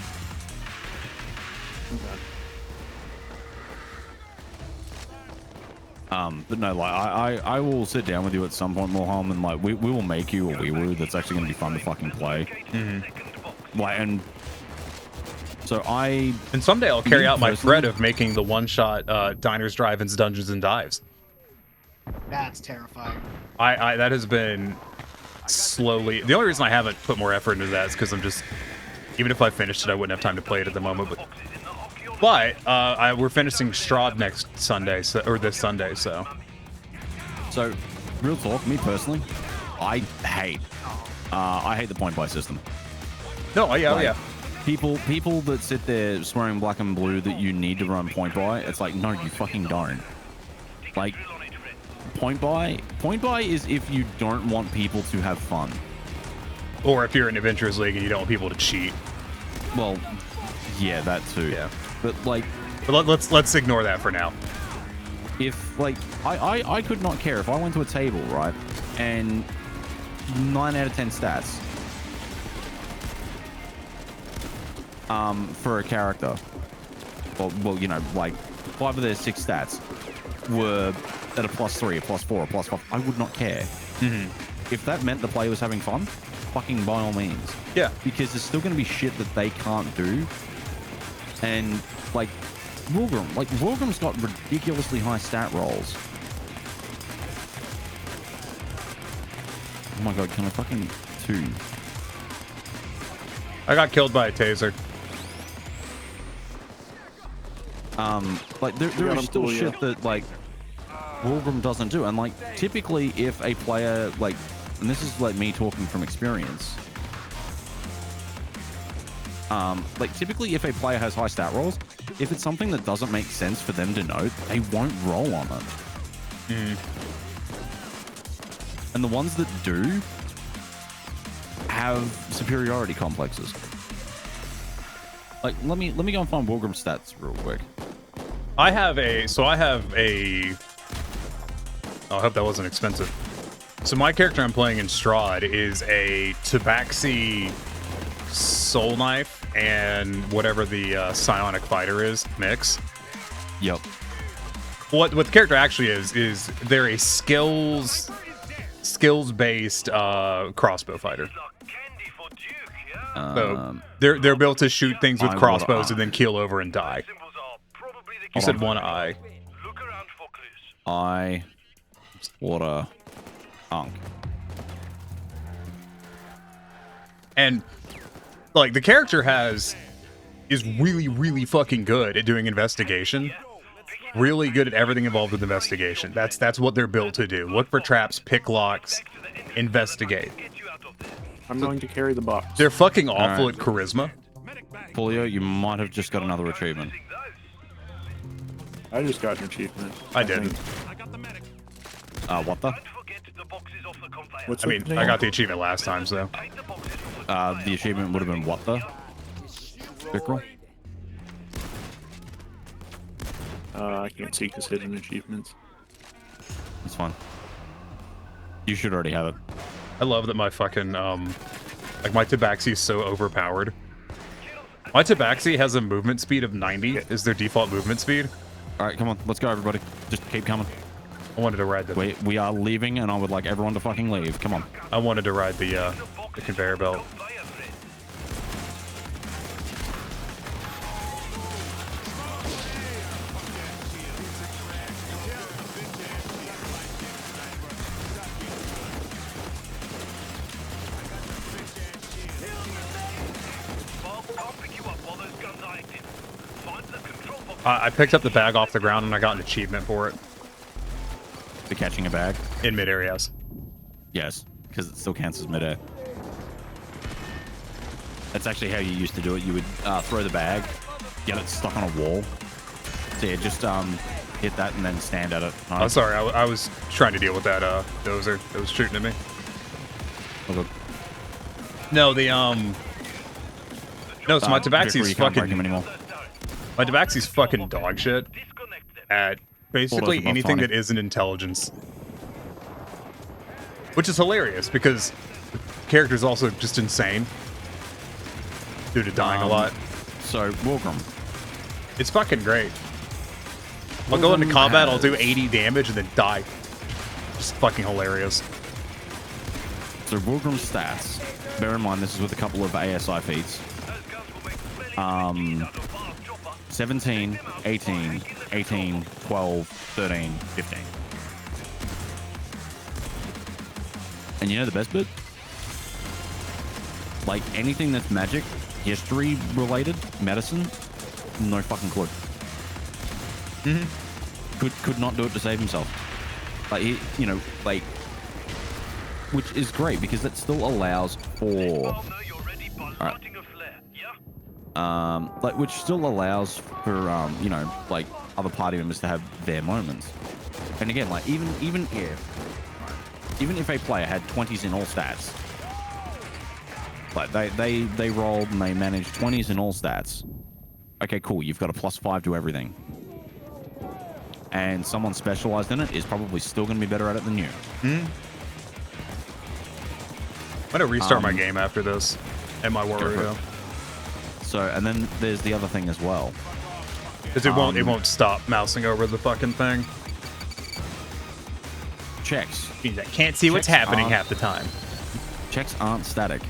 But no, like I will sit down with you at some point, Morham, and like we will make you a Weewoo that's actually going to be fun to fucking play. Like, and so and someday I'll carry out my threat of making the one-shot diners, drive-ins, dungeons, and dives. That's terrifying. That has been slowly. The only reason I haven't put more effort into that is because I'm just, even if I finished it, I wouldn't have time to play it at the moment. But we're finishing Strahd next Sunday, or this Sunday, so. So, real talk, me personally, I hate the point buy system. No, yeah, like, yeah. People that sit there swearing black and blue that you need to run point buy, it's like, no, you fucking don't. Like, point buy is if you don't want people to have fun. Or if you're in Adventurers League and you don't want people to cheat. Well, yeah, that too. Yeah. But like, let's ignore that for now. If like I could not care if I went to a table, right, and 9 out of 10 stats for a character, well, you know, like 5 of their 6 stats were at a +3, a +4, a +5, I would not care. If that meant the player was having fun, fucking by all means. Yeah. Because there's still going to be shit that they can't do. And, like, Wilgrim's got ridiculously high stat rolls. Oh my god, can I fucking 2? I got killed by a taser. Like, there is still shit that, like, Wilgrim doesn't do. And, like, typically if a player, like, and this is, like, me talking from experience, like, typically if a player has high stat rolls, if it's something that doesn't make sense for them to know, they won't roll on it. And the ones that do have superiority complexes. Like, let me go and find Wilgrim's stats real quick. I have a I hope that wasn't expensive. So my character I'm playing in Strahd is a Tabaxi Soul Knife and whatever the Psionic Fighter is mix. Yep. What the character actually is they're a skills based crossbow fighter. So they're built to shoot things with crossbows and then keel over and die. You said one eye. Eye. Water. Unk. And like the character is really, really fucking good at doing investigation. Really good at everything involved with investigation. That's what they're built to do. Look for traps, pick locks, investigate. I'm going to carry the box. They're fucking awful at charisma. Polio, you might have just got another achievement. I just got an achievement. I didn't. What the? What's I mean, I got the achievement last time, so. The achievement would have been what the? Pickerel? I can't see because hidden achievements. That's fine. You should already have it. I love that my fucking, like my Tabaxi is so overpowered. My Tabaxi has a movement speed of 90 is their default movement speed. Alright, come on, let's go everybody. Just keep coming. I wanted to ride the... We are leaving and I would like everyone to fucking leave. Come on. I wanted to ride the conveyor belt. I picked up the bag off the ground and I got an achievement for it. For catching a bag? In midair, yes. Yes, because it still counts as midair. That's actually how you used to do it. You would throw the bag, get it stuck on a wall. So yeah, just hit that and then stand at it. Oh, sorry, I was trying to deal with that dozer that was shooting at me. Okay. No, the no, so my Tabaxi's fucking anymore. My Tabaxi's fucking dog shit at basically above anything 20. that isn't intelligence. Which is hilarious because the character's also just insane due to dying a lot. So, Wilgrim. It's fucking great. I'll go into combat, I'll do 80 damage and then die. Just fucking hilarious. So, Wilgrim's stats. Bear in mind, this is with a couple of ASI feats. 17, 18, 18, 12, 13, 15. And you know the best bit? Like, anything that's magic, history related, medicine, no fucking clue. Could not do it to save himself. Like, he, you know, like, which is great because that still allows for, like, which still allows for, you know, like, other party members to have their moments. And again, like, even if a player had 20s in all stats, like, they rolled and they managed 20s in all stats. Okay, cool. You've got a +5 to everything. And someone specialized in it is probably still going to be better at it than you. I'm gonna restart my game after this and my Wario. So, and then there's the other thing as well. Because it won't stop mousing over the fucking thing. Checks. Means I can't see what's happening half the time. Checks aren't static.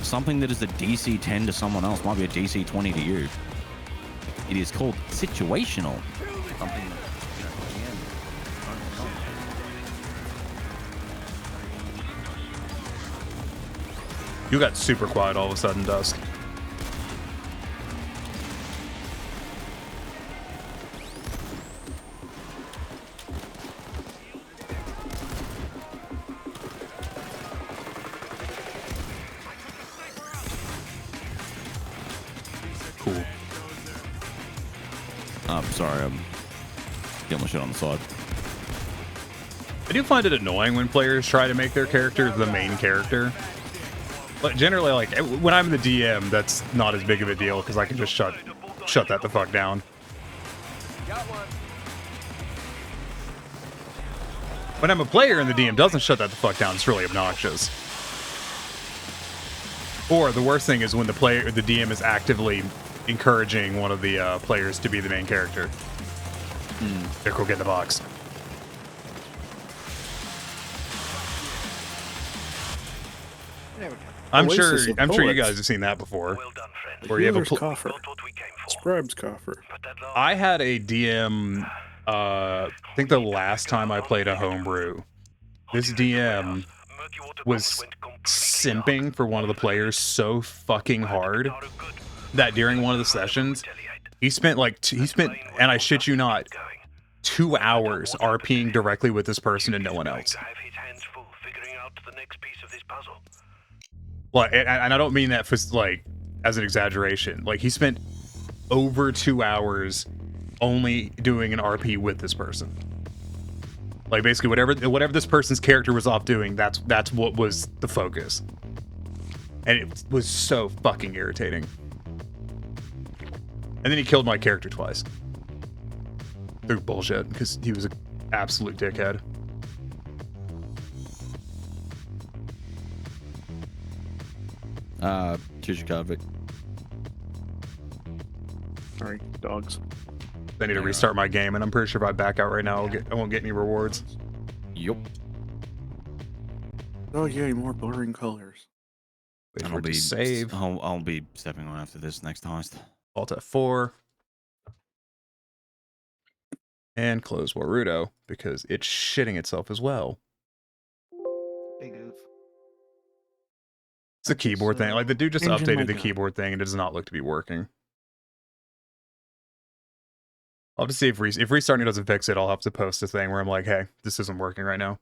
Something that is a DC 10 to someone else might be a DC 20 to you. It is called situational. Something that, You got super quiet all of a sudden, Dusk. Cool. I'm sorry, I'm getting my shit on the side. I do find it annoying when players try to make their character the main character. But generally, like, when I'm the DM, that's not as big of a deal because I can just shut that the fuck down. When I'm a player and the DM doesn't shut that the fuck down, it's really obnoxious. Or the worst thing is when the DM is actively encouraging one of the players to be the main character. There, go get in the box. There we go. I'm sure Oasis of you Bullets. guys have seen that before. Where Healer's coffer. Scribe's coffer. I had a DM, I think the last time I played a homebrew, this DM was simping for one of the players so fucking hard that during one of the sessions, he spent, and I shit you not, 2 hours RPing directly with this person and no one else. Like, and I don't mean that for, like, as an exaggeration. Like, he spent over 2 hours only doing an RP with this person. Like, basically, whatever this person's character was off doing, that's what was the focus. And it was so fucking irritating. And then he killed my character twice. Through bullshit, because he was an absolute dickhead. Choose your card, Vic. Sorry, dogs. I need to restart my game, and I'm pretty sure if I back out right now, I won't get any rewards. Yup. Oh yay, more blurring colors. Wait And for I'll it be to save. I'll be stepping on after this next heist. Alt F4. And close Warudo, because it's shitting itself as well. Big oof. It's a keyboard thing. Like, the dude just Engine updated my the gun. keyboard thing, and it does not look to be working. I'll have to see if restarting doesn't fix it. I'll have to post a thing where I'm like, hey, this isn't working right now.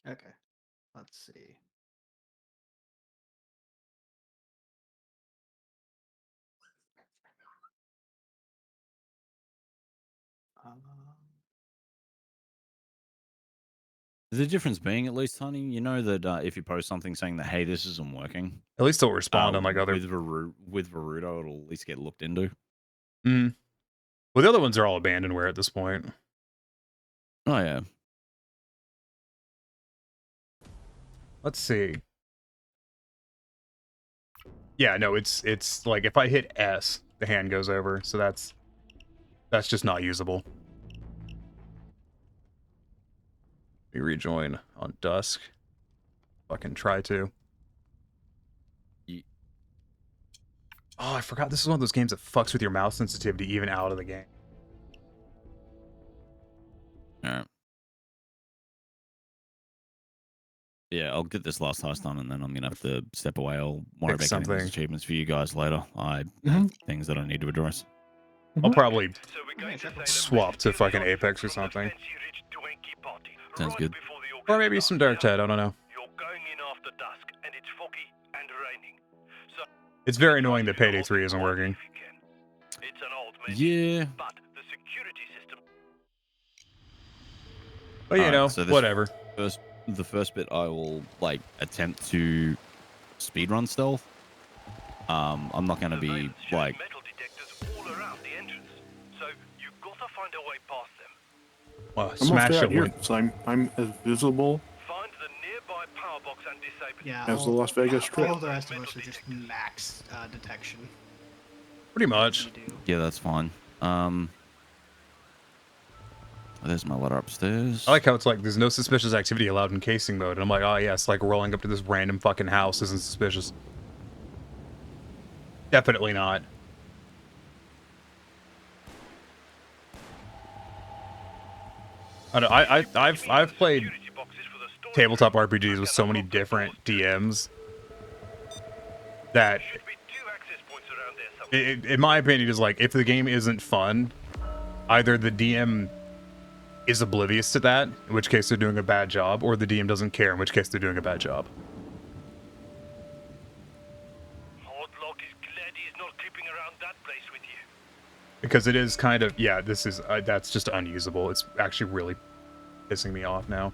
Okay, let's see. The difference being, at least, honey, you know that if you post something saying that, hey, this isn't working, at least they'll respond on like other with Verudo, it'll at least get looked into. Mm. Well, the other ones are all abandonware at this point. Oh yeah. Let's see. Yeah, no, it's like if I hit S, the hand goes over, so that's just not usable. We rejoin on dusk. Fucking try to. Oh, I forgot. This is one of those games that fucks with your mouse sensitivity even out of the game. Alright. Yeah, I'll get this last heist done, and then I'm gonna have to step away. I'll worry about getting those achievements for you guys later. I have things that I need to address. I'll probably swap to fucking Apex or something. Sounds good. Or maybe some Dark Tide, I don't know. It's very annoying that Payday 3 isn't working. Yeah. But you know, so whatever. The first bit I will like attempt to speedrun stealth. I'm not gonna be like smash it here, so I'm as visible Yeah, as the Las Vegas Strip. All the rest of us are just max detection. Pretty much. Yeah, that's fine. There's my letter upstairs. I like how it's like there's no suspicious activity allowed in casing mode, and I'm like, oh yes, like rolling up to this random fucking house isn't suspicious. Definitely not. I don't know, I've played tabletop RPGs with so many different DMs that in my opinion is like if the game isn't fun, either the DM is oblivious to that, in which case they're doing a bad job, or the DM doesn't care, in which case they're doing a bad job. Because it is kind of, yeah, this is, that's just unusable. It's actually really pissing me off now.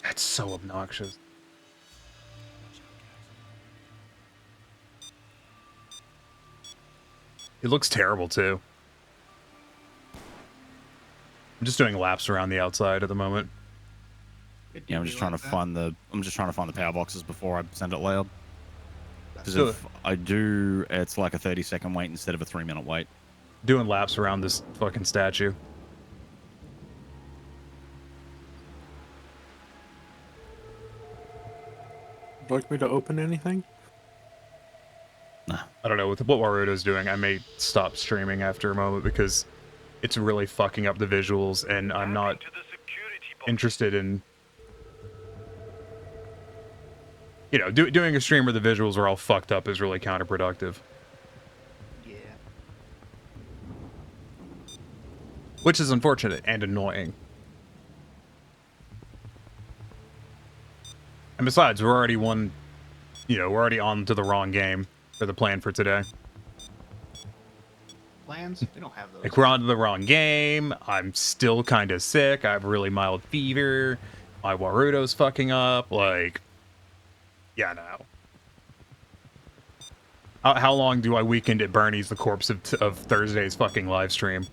That's so obnoxious. It looks terrible too. I'm just doing laps around the outside at the moment. Yeah, I'm just trying to find the power boxes before I send it loud. Because if I do, it's like a 30-second wait instead of a 3-minute wait. Doing laps around this fucking statue. Would you like me to open anything? Nah. I don't know, with what Warudo's doing, I may stop streaming after a moment because it's really fucking up the visuals, and I'm not interested in, you know, doing a stream where the visuals are all fucked up is really counterproductive. Yeah. Which is unfortunate and annoying. And besides, we're already we're already on to the wrong game for the plan for today. Plans? We don't have those. Like, we're on to the wrong game. I'm still kind of sick. I have a really mild fever. My Warudo's fucking up. Like, yeah, no. How long do I weekend at Bernie's the corpse of Thursday's fucking live stream?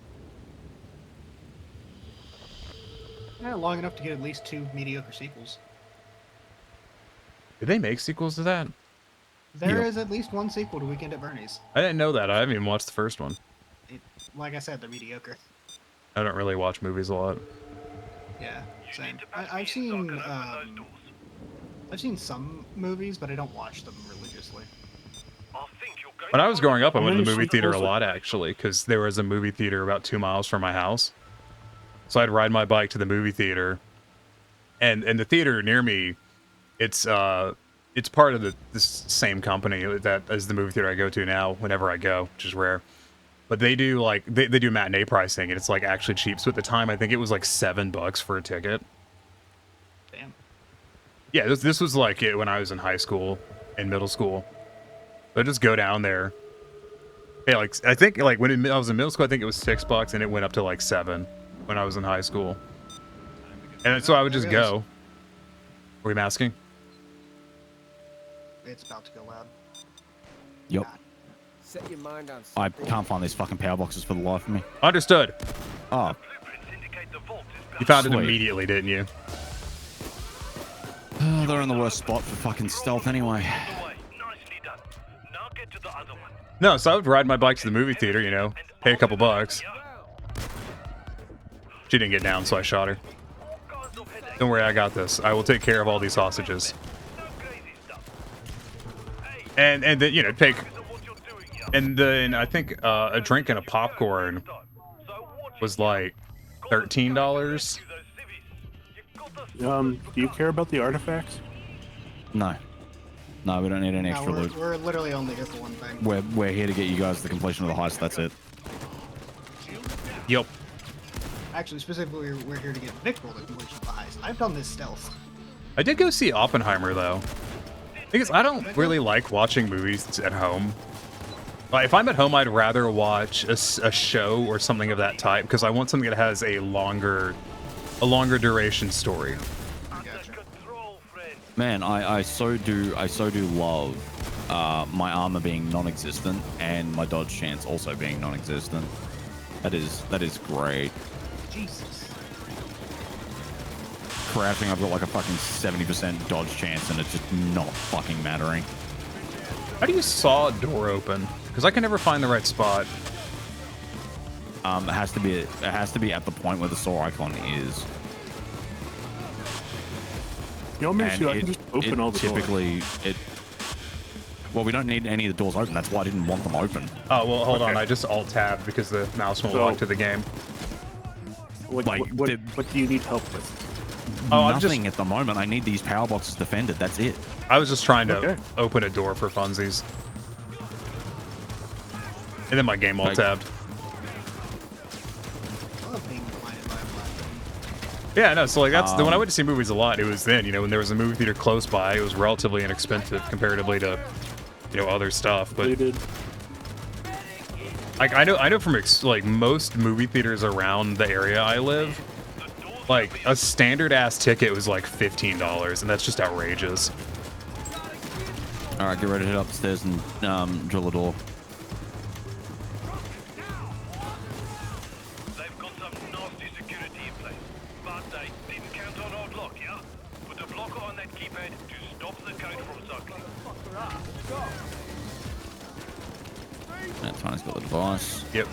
Yeah, long enough to get at least 2 mediocre sequels. Did they make sequels to that? There is at least 1 sequel to Weekend at Bernie's. I didn't know that. I haven't even watched the first one. Like I said, they're mediocre. I don't really watch movies a lot. Yeah, same. I've seen some movies, but I don't watch them religiously. When I was growing up, I went to the movie theater a lot, actually, because there was a movie theater about 2 miles from my house. So I'd ride my bike to the movie theater, and the theater near me, it's part of the same company that as the movie theater I go to now whenever I go, which is rare. But they do like they do matinee pricing, and it's like actually cheap. So at the time, I think it was like $7 for a ticket. Damn. Yeah, this was like it when I was in high school and middle school. So just go down there. Yeah, like I think like when I was in middle school, I think it was $6, and it went up to like $7 when I was in high school. And so I would just go. Were you masking? It's about to go loud. Yep. Set your mind on I can't find these fucking power boxes for the life of me. Understood. Oh. You found it immediately, didn't you? They're in the worst spot for fucking stealth anyway. No, so I would ride my bike to the movie theater, you know, pay a couple bucks. She didn't get down, so I shot her. Don't worry, I got this. I will take care of all these hostages. And then, you know, take... And then I think a drink and a popcorn was like $13. Do you care about the artifacts? No. No, we don't need any No, extra loot. we're literally only here for one thing. We're here to get you guys the completion of the heist, that's it. Yep. Actually, specifically, we're here to get Nickel the completion of the heist. I've done this stealth. I did go see Oppenheimer, though. Because I don't really like watching movies at home. Like, if I'm at home, I'd rather watch a show or something of that type, because I want something that has a longer duration story. Man, I so do love my armor being non-existent and my dodge chance also being non-existent. That is great. Jesus. Crouching, I've got like a fucking 70% dodge chance and it's just not fucking mattering. How do you saw a door open? Because I can never find the right spot. It has to be at the point where the saw icon is. You know, maybe I can just open all the typically, doors. Well, we don't need any of the doors open. That's why I didn't want them open. Oh, well, hold on. I just alt-tabbed because the mouse won't lock to the game. What do you need help with? Oh, Nothing at the moment. I need these power boxes defended. That's it. I was just trying to open a door for funsies. And then my game alt-tabbed. Yeah, no, so like that's when I went to see movies a lot, it was then, you know, when there was a movie theater close by, it was relatively inexpensive comparatively to, you know, other stuff, but like I know from like most movie theaters around the area I live, like a standard ass ticket was like $15, and that's just outrageous. All right, get ready to head upstairs and drill a door. That's fine, it's got the device. Yep.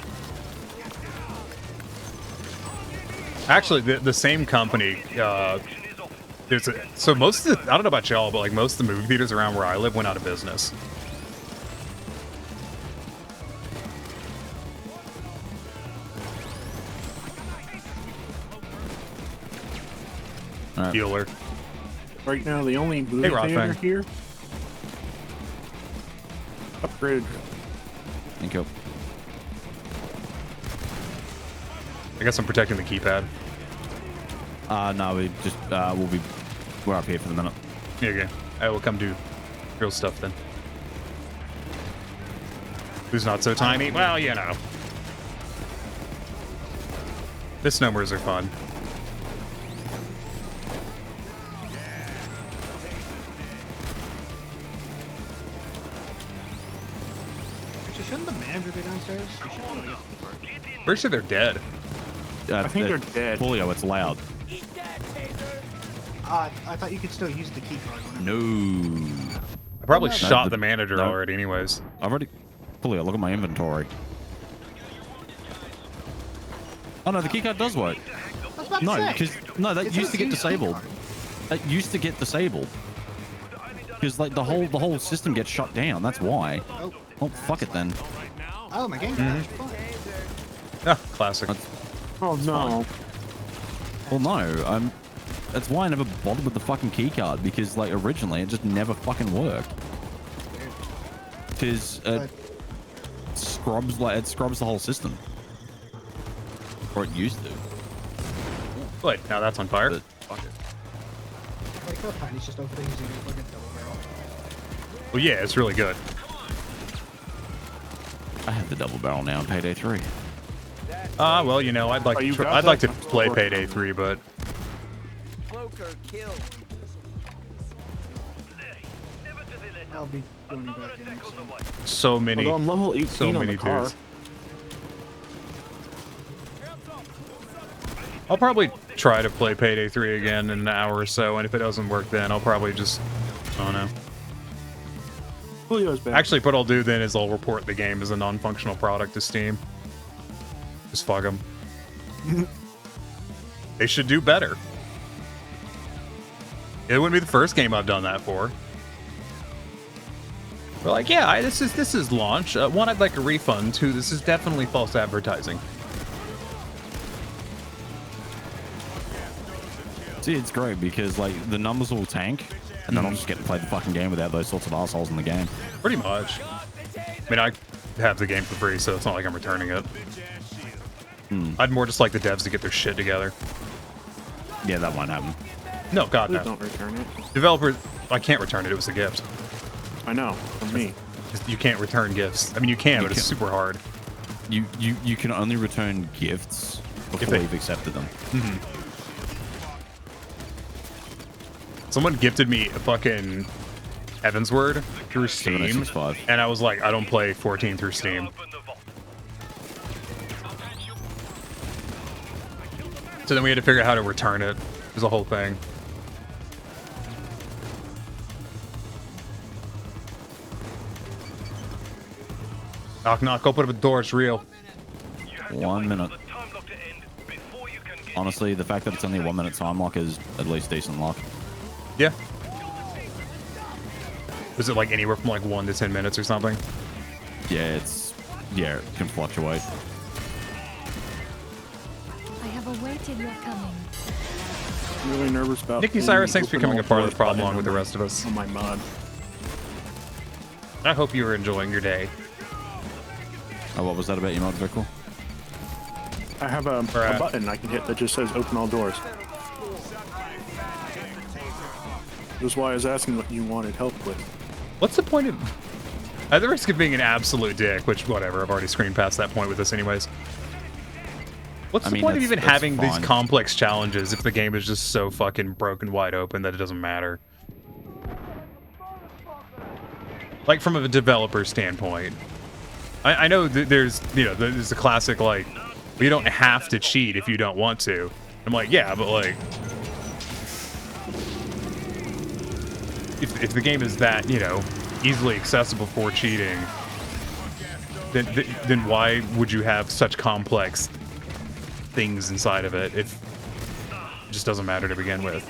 Actually, the same company, so most of the, I don't know about y'all, but like most of the movie theaters around where I live went out of business. All right. Dealer. Right now, the only movie theater here. Upgraded. Thank you. I guess I'm protecting the keypad. No, we just we're up here for the minute. Yeah, okay. I will come do real stuff then. Who's not so tiny? Well, you know. Misnomers are fun. Shouldn't the manager be downstairs? Pretty sure they're dead. I think they're dead. Julio, it's loud. I thought you could still use the key card. No. I probably shot the manager already anyways. I've already... Julio, look at my inventory. Oh no, the keycard does work. No, because that used to get disabled. That used to get disabled. Because like the whole system gets shut down. That's why. Oh, fuck it then. Oh, my game. Ah, classic. Oh no. Well, no, that's why I never bothered with the fucking keycard, because like originally it just never fucking worked. Because it scrubs the whole system, or it used to. But now that's on fire. But, fuck it. Like how Tiny's just over there using a fucking double barrel. Well, yeah, it's really good. I have the double barrel now in Payday 3. Well, you know, I'd like to play Payday 3, but I'll be going back in. so many. Although I'm level 18 so on many the car. dudes. I'll probably try to play Payday 3 again in an hour or so, and if it doesn't work then, I'll probably just, I don't know. Julio's back. Actually, what I'll do then is I'll report the game as a non-functional product to Steam. Just fuck them. They should do better. It wouldn't be the first game I've done that for. We're like, yeah, this is launch. One, I'd like a refund. Two, this is definitely false advertising. See, it's great because like the numbers will tank, and then I'll just get to play the fucking game without those sorts of assholes in the game. Pretty much. I mean, I have the game for free, so it's not like I'm returning it. I'd more just like the devs to get their shit together. Yeah, that won't happen. No, God, no. Don't return it. Developer, I can't return it. It was a gift. I know, from me. You can't return gifts. I mean, you can, but it's super hard. You can only return gifts before you've accepted them. Someone gifted me a fucking Heaven's Word through Steam, and I was like, I don't play 14 through Steam. So then we had to figure out how to return it. It was a whole thing. Knock, knock, open up the door, it's real. 1 minute. Honestly, the fact that it's only a 1 minute time lock is at least decent lock. Yeah. Was it like anywhere from like 1 to 10 minutes or something? Yeah, it can fluctuate. I have awaited your coming. I'm really nervous about Nikki Cyrus, thanks for becoming a part of the problem along with the rest of us. On my mod. I hope you were enjoying your day. Oh, what was that about your mod, Vickle? I have a button I can hit that just says open all doors. That's why I was asking what you wanted help with. What's the point of... At the risk of being an absolute dick, which, whatever, I've already screened past that point with this anyways. What's the point of even having these complex challenges if the game is just so fucking broken wide open that it doesn't matter? Like, from a developer standpoint. I know there's, you know, there's the classic, like, you don't have to cheat if you don't want to. I'm like, yeah, but, like... If the game is that, you know, easily accessible for cheating, then why would you have such complex things inside of it if it just doesn't matter to begin with?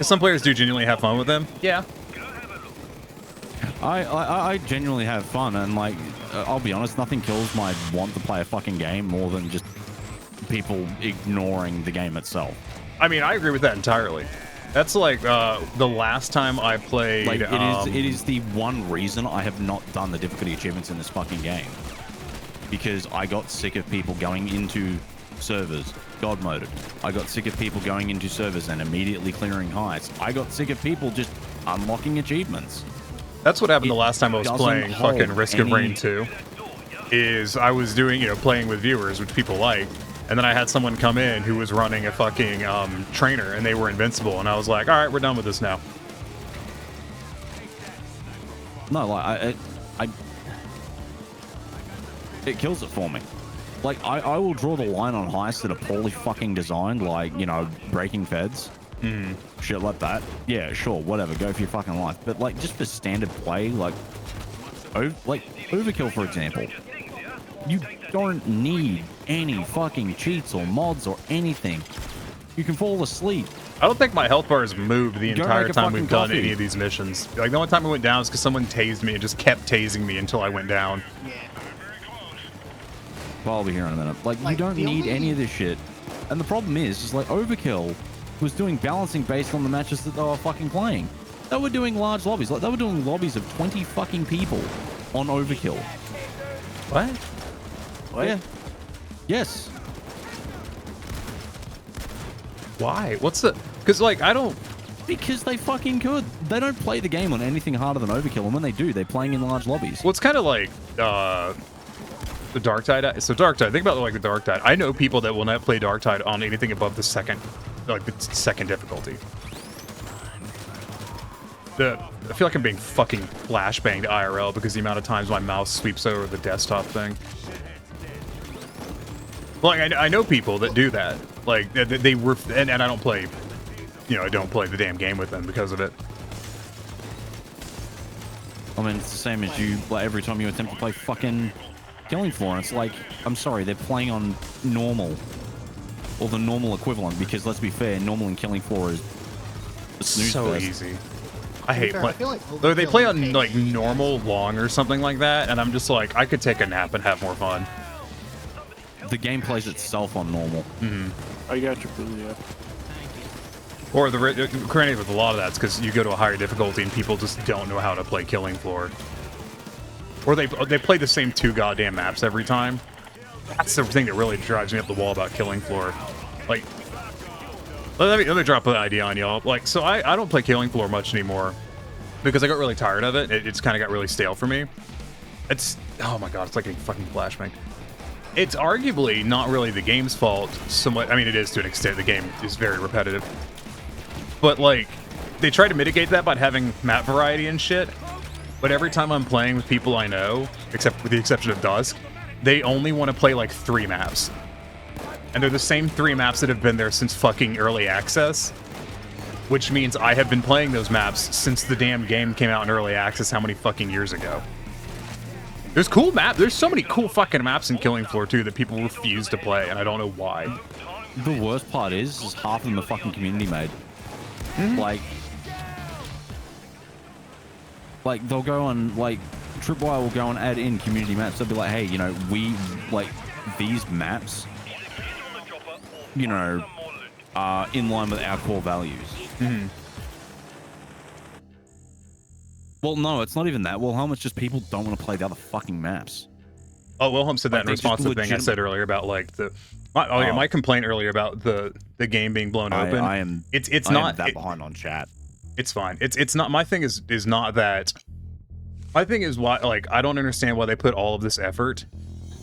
Some players do genuinely have fun with them. Yeah. I genuinely have fun, and like, I'll be honest, nothing kills my want to play a fucking game more than just people ignoring the game itself. I mean, I agree with that entirely. That's like the last time I played. Like, it is the one reason I have not done the difficulty achievements in this fucking game, because I got sick of people going into servers god moded. I got sick of people going into servers and immediately clearing heists. I got sick of people just unlocking achievements. That's what happened the last time I was playing fucking Risk of Rain 2. Is I was doing, you know, playing with viewers, which people like. And then I had someone come in who was running a fucking trainer, and they were invincible. And I was like, all right, we're done with this now. No, like, it kills it for me. Like, I will draw the line on heists that are poorly fucking designed, like, you know, breaking feds. Shit like that. Yeah, sure, whatever, go for your fucking life. But, like, just for standard play, like Overkill, for example. You don't need any fucking cheats or mods or anything. You can fall asleep. I don't think my health bar has moved the entire time we've done any of these missions. Like, the only time I went down is because someone tased me and just kept tasing me until I went down. Well, I'll be here in a minute. Like, you Like, don't the need only- any of this shit. And the problem is like Overkill was doing balancing based on the matches that they were fucking playing. They were doing large lobbies. Like, they were doing lobbies of 20 fucking people on Overkill. What? What? Yeah. Yes. Why? What's the... Because, like, I don't... Because they fucking could. They don't play the game on anything harder than Overkill, and when they do, they're playing in large lobbies. Well, it's kind of like, the Dark Tide. So Dark Tide, think about it like the Dark Tide. I know people that will not play Dark Tide on anything above the second difficulty. I feel like I'm being fucking flashbanged IRL because the amount of times my mouse sweeps over the desktop thing. Like, I know people that do that. Like, they were, and I don't play, I don't play the damn game with them because of it. I mean, it's the same as you, like, every time you attempt to play fucking Killing Floor, and it's like, I'm sorry, they're playing on normal. Or the normal equivalent, because let's be fair, normal and Killing Floor is the snooze So fest. easy. I hate fair, play. I feel like Though they Overkill play and on like normal, long, or something like that, and I'm just like, I could take a nap and have more fun. The game plays itself on normal. I got you, Billy. Or granted, with a lot of that's because you go to a higher difficulty and people just don't know how to play Killing Floor. Or they play the same 2 goddamn maps every time. That's the thing that really drives me up the wall about Killing Floor. Like, let me drop an idea on y'all. Like, so I don't play Killing Floor much anymore because I got really tired of it. It's kind of got really stale for me. Oh my god, it's like a fucking flashbang. It's arguably not really the game's fault so much. I mean, it is to an extent. The game is very repetitive. But, like, they try to mitigate that by having map variety and shit. But every time I'm playing with people I know, except with the exception of Dusk, they only want to play, like, 3 maps. And they're the same 3 maps that have been there since fucking early access. Which means I have been playing those maps since the damn game came out in early access how many fucking years ago. There's cool maps. There's so many cool fucking maps in Killing Floor 2 that people refuse to play, and I don't know why. The worst part is half of them are fucking community made. Like they'll go on, like, Tripwire will go and add in community maps. They'll be like, hey, we, like, these maps, are in line with our core values. Well, no, it's not even that. Wilhelm, it's just people don't want to play the other fucking maps. Oh, Wilhelm said that in response to the thing I said earlier about, like, my complaint earlier about the game being blown open. I am not that behind on chat. It's fine. It's not, my thing is not that. My thing is why, like, I don't understand why they put all of this effort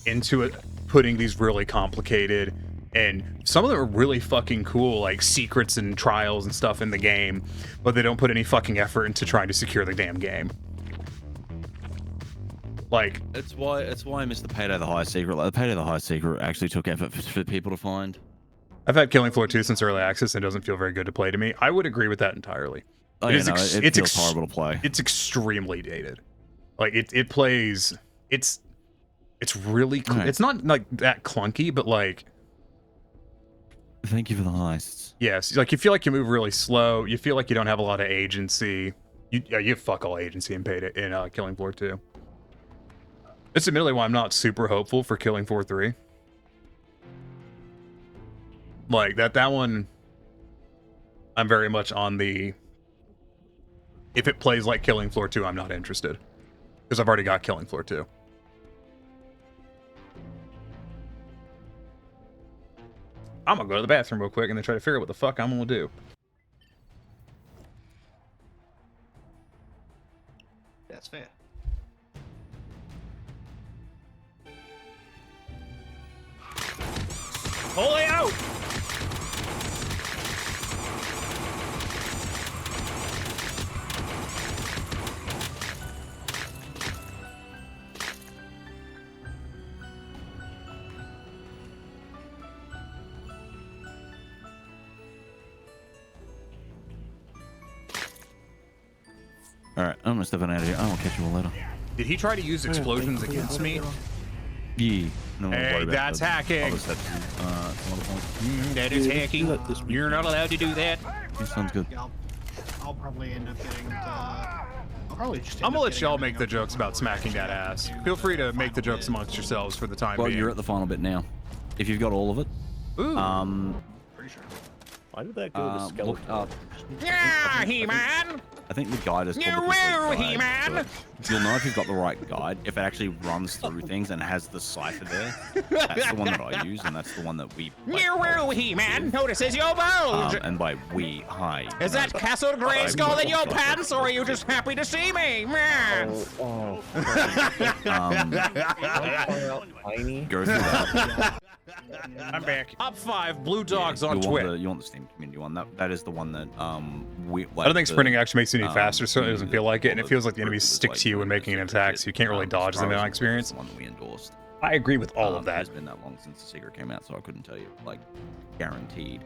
into it, putting these really complicated, and some of them are really fucking cool, like secrets and trials and stuff in the game, but they don't put any fucking effort into trying to secure the damn game. Like, It's why I missed the Payday the High Secret. Like, the Payday the High Secret actually took effort for people to find. I've had Killing Floor 2 since early access and it doesn't feel very good to play to me. I would agree with that entirely. Oh, it feels horrible to play. It's extremely dated. Like, it plays, it's really cool. Right. It's not like that clunky, but like, thank you for the heists. Yes, like you feel like you move really slow. You feel like you don't have a lot of agency. You have fuck all agency in Payday in Killing Floor 2. It's admittedly why I'm not super hopeful for Killing Floor 3. Like that one, I'm very much on the. If it plays like Killing Floor 2, I'm not interested because I've already got Killing Floor 2. I'm gonna go to the bathroom real quick and then try to figure out what the fuck I'm gonna do. That's fair. Pull it out! Alright, I'm gonna step out of here. I will catch you all later. Did he try to use explosions against me? Yeah. No, Hey, that's hacking. That is hacking. You're not allowed to do that. Sounds good. Yeah, I'll probably end up getting probably just. I'm gonna let y'all make the jokes about smacking that ass. Feel free to make the jokes amongst yourselves for the time Well, being. you're at the final bit now. If you've got all of it. Ooh. Pretty sure. Why did that go to skeleton? Look up. Yeah, He-Man! I think the guide is You called the will, complete guide, He-Man! so you'll know if you've got the right guide if it actually runs through things and has the cipher there. That's the one that I use, and that's the one that we. You will, He-Man! Notices your bulge! And by we, hi. Is that Castle Grayskull in your pants, or are you just happy to see me? Go through that. I'm back. Top 5 blue dogs on Twitch. You want the Steam community one? That is the one that we. I don't think sprinting actually makes you any faster, so it doesn't feel like it, and it feels like the enemies stick to you when making an attack, so you can't really dodge them in my experience. The one that we endorsed. I agree with all of that. It's been that long since the secret came out, so I couldn't tell you, like, guaranteed.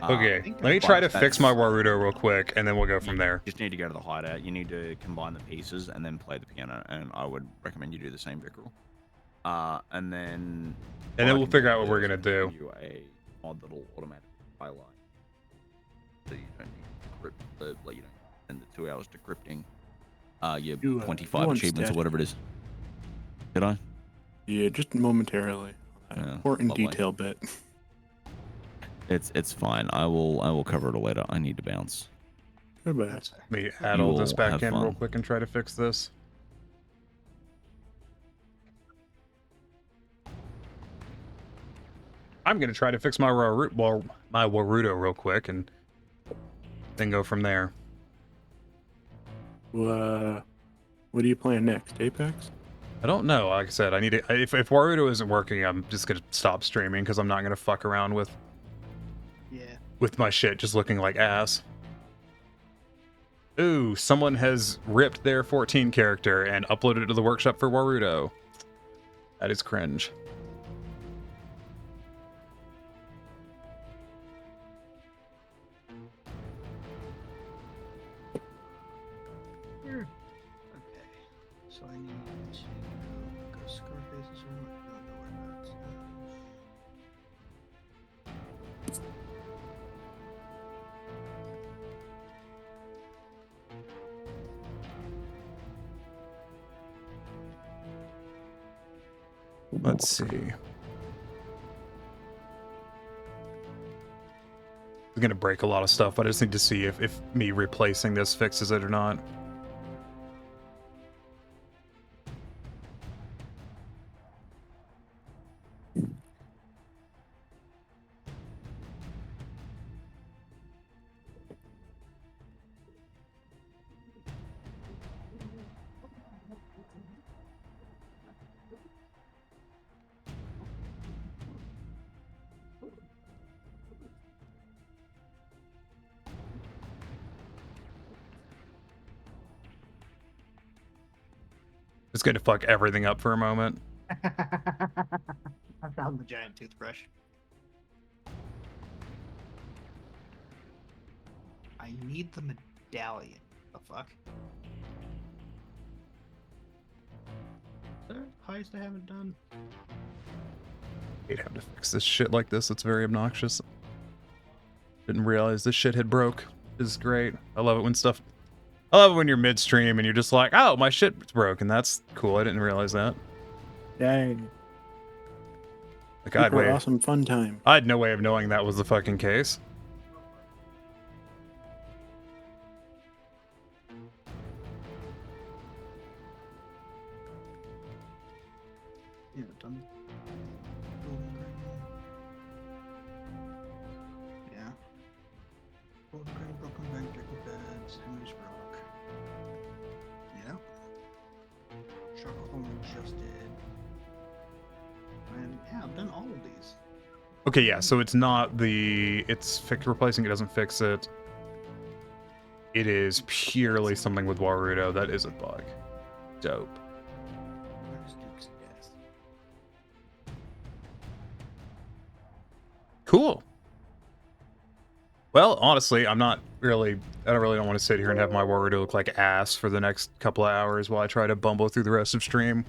Okay, let me try to fix my Warudo real quick, and then we'll go from there. You just need to go to the hideout. You need to combine the pieces and then play the piano, and I would recommend you do the same, Vickrell. And then we'll figure out what we're gonna do. You a mod that'll automatically highlight, so you don't need to crypt, like you don't spend the 2 hours decrypting your 25 achievements or whatever it is. Did I? Yeah, just momentarily. Important detail bit. It's fine. I will cover it later. I need to bounce. Goodbye. Let me add all this back in real quick and try to fix this. I'm gonna try to fix my Warudo real quick and then go from there. What are you playing next? Apex? I don't know. Like I said, I need to. If Warudo isn't working, I'm just gonna stop streaming because I'm not gonna fuck around with my shit just looking like ass. Ooh, someone has ripped their 14 character and uploaded it to the workshop for Warudo. That is cringe. So I need to go Scarface's room. I don't know where that's Let's see. It's gonna break a lot of stuff, but I just need to see if me replacing this fixes it or not. It's going to fuck everything up for a moment. I found the giant toothbrush. I need the medallion. The fuck? Is there a heist I haven't done? I'd have to fix this shit like this. It's very obnoxious. Didn't realize this shit had broke. This is great. I love it when stuff... I love it when you're midstream and you're just like, oh, my shit's broken. That's cool. I didn't realize that. Dang. Like, I had awesome fun time. I had no way of knowing that was the fucking case. Yeah, done. Yeah. Golden Grain, Broken Bank, Jacob Beds, Henry's Rock. Yeah. Sherlock Holmes just did. And yeah, I've done all of these. Okay, yeah, so it's not replacing it doesn't fix it. It is purely something with Warudo. That is a bug. Dope. Cool. Well, honestly, I don't really want to sit here and have my Warudo look like ass for the next couple of hours while I try to bumble through the rest of stream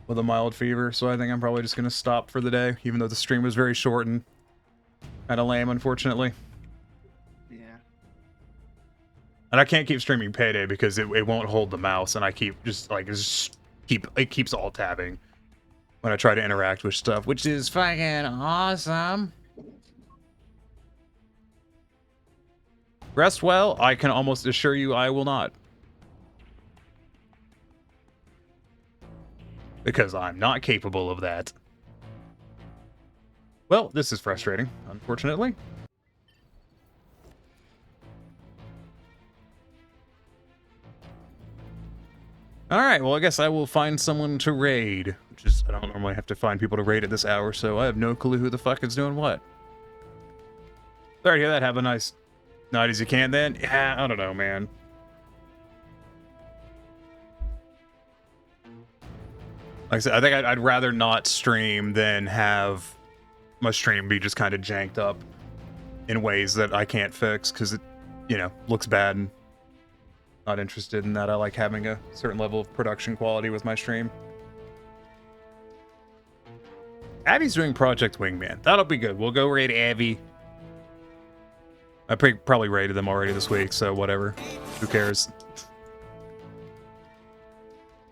with a mild fever. So I think I'm probably just going to stop for the day, even though the stream was very short and kind of lame, unfortunately. Yeah. And I can't keep streaming Payday because it won't hold the mouse, and I keep just like it keeps alt tabbing when I try to interact with stuff, which is fucking awesome. Rest well, I can almost assure you I will not. Because I'm not capable of that. Well, this is frustrating, unfortunately. Alright, well I guess I will find someone to raid. Which is, I don't normally have to find people to raid at this hour, so I have no clue who the fuck is doing what. Sorry to hear that, have a nice night as you can then. Yeah, I don't know, man. Like I said, I think I'd rather not stream than have my stream be just kind of janked up in ways that I can't fix because it, you know, looks bad and not interested in that. I like having a certain level of production quality with my stream. Abby's doing Project Wingman. That'll be good. We'll go raid Abby. I probably raided them already this week, so whatever. Who cares?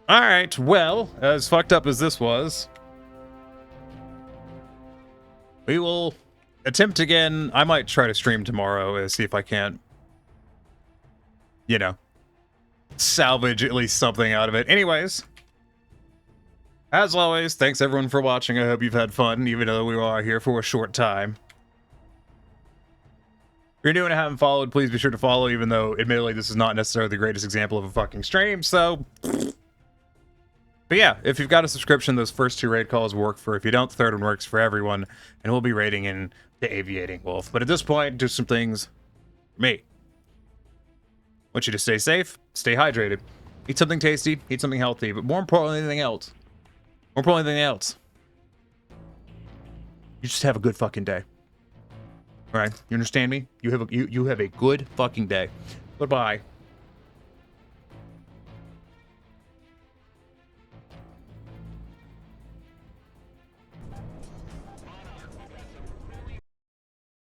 Alright, well, as fucked up as this was, we will attempt again. I might try to stream tomorrow and see if I can't, you know, salvage at least something out of it. Anyways, as always, thanks everyone for watching. I hope you've had fun, even though we are here for a short time. If you're new and haven't followed, please be sure to follow, even though, admittedly, this is not necessarily the greatest example of a fucking stream, so... But yeah, if you've got a subscription, those first 2 raid calls work for. If you don't, the third one works for everyone, and we'll be raiding in the Aviating Wolf. But at this point, do some things for me. I want you to stay safe, stay hydrated, eat something tasty, eat something healthy, but more importantly than anything else, you just have a good fucking day. All right, you understand me? You have a good fucking day. Goodbye.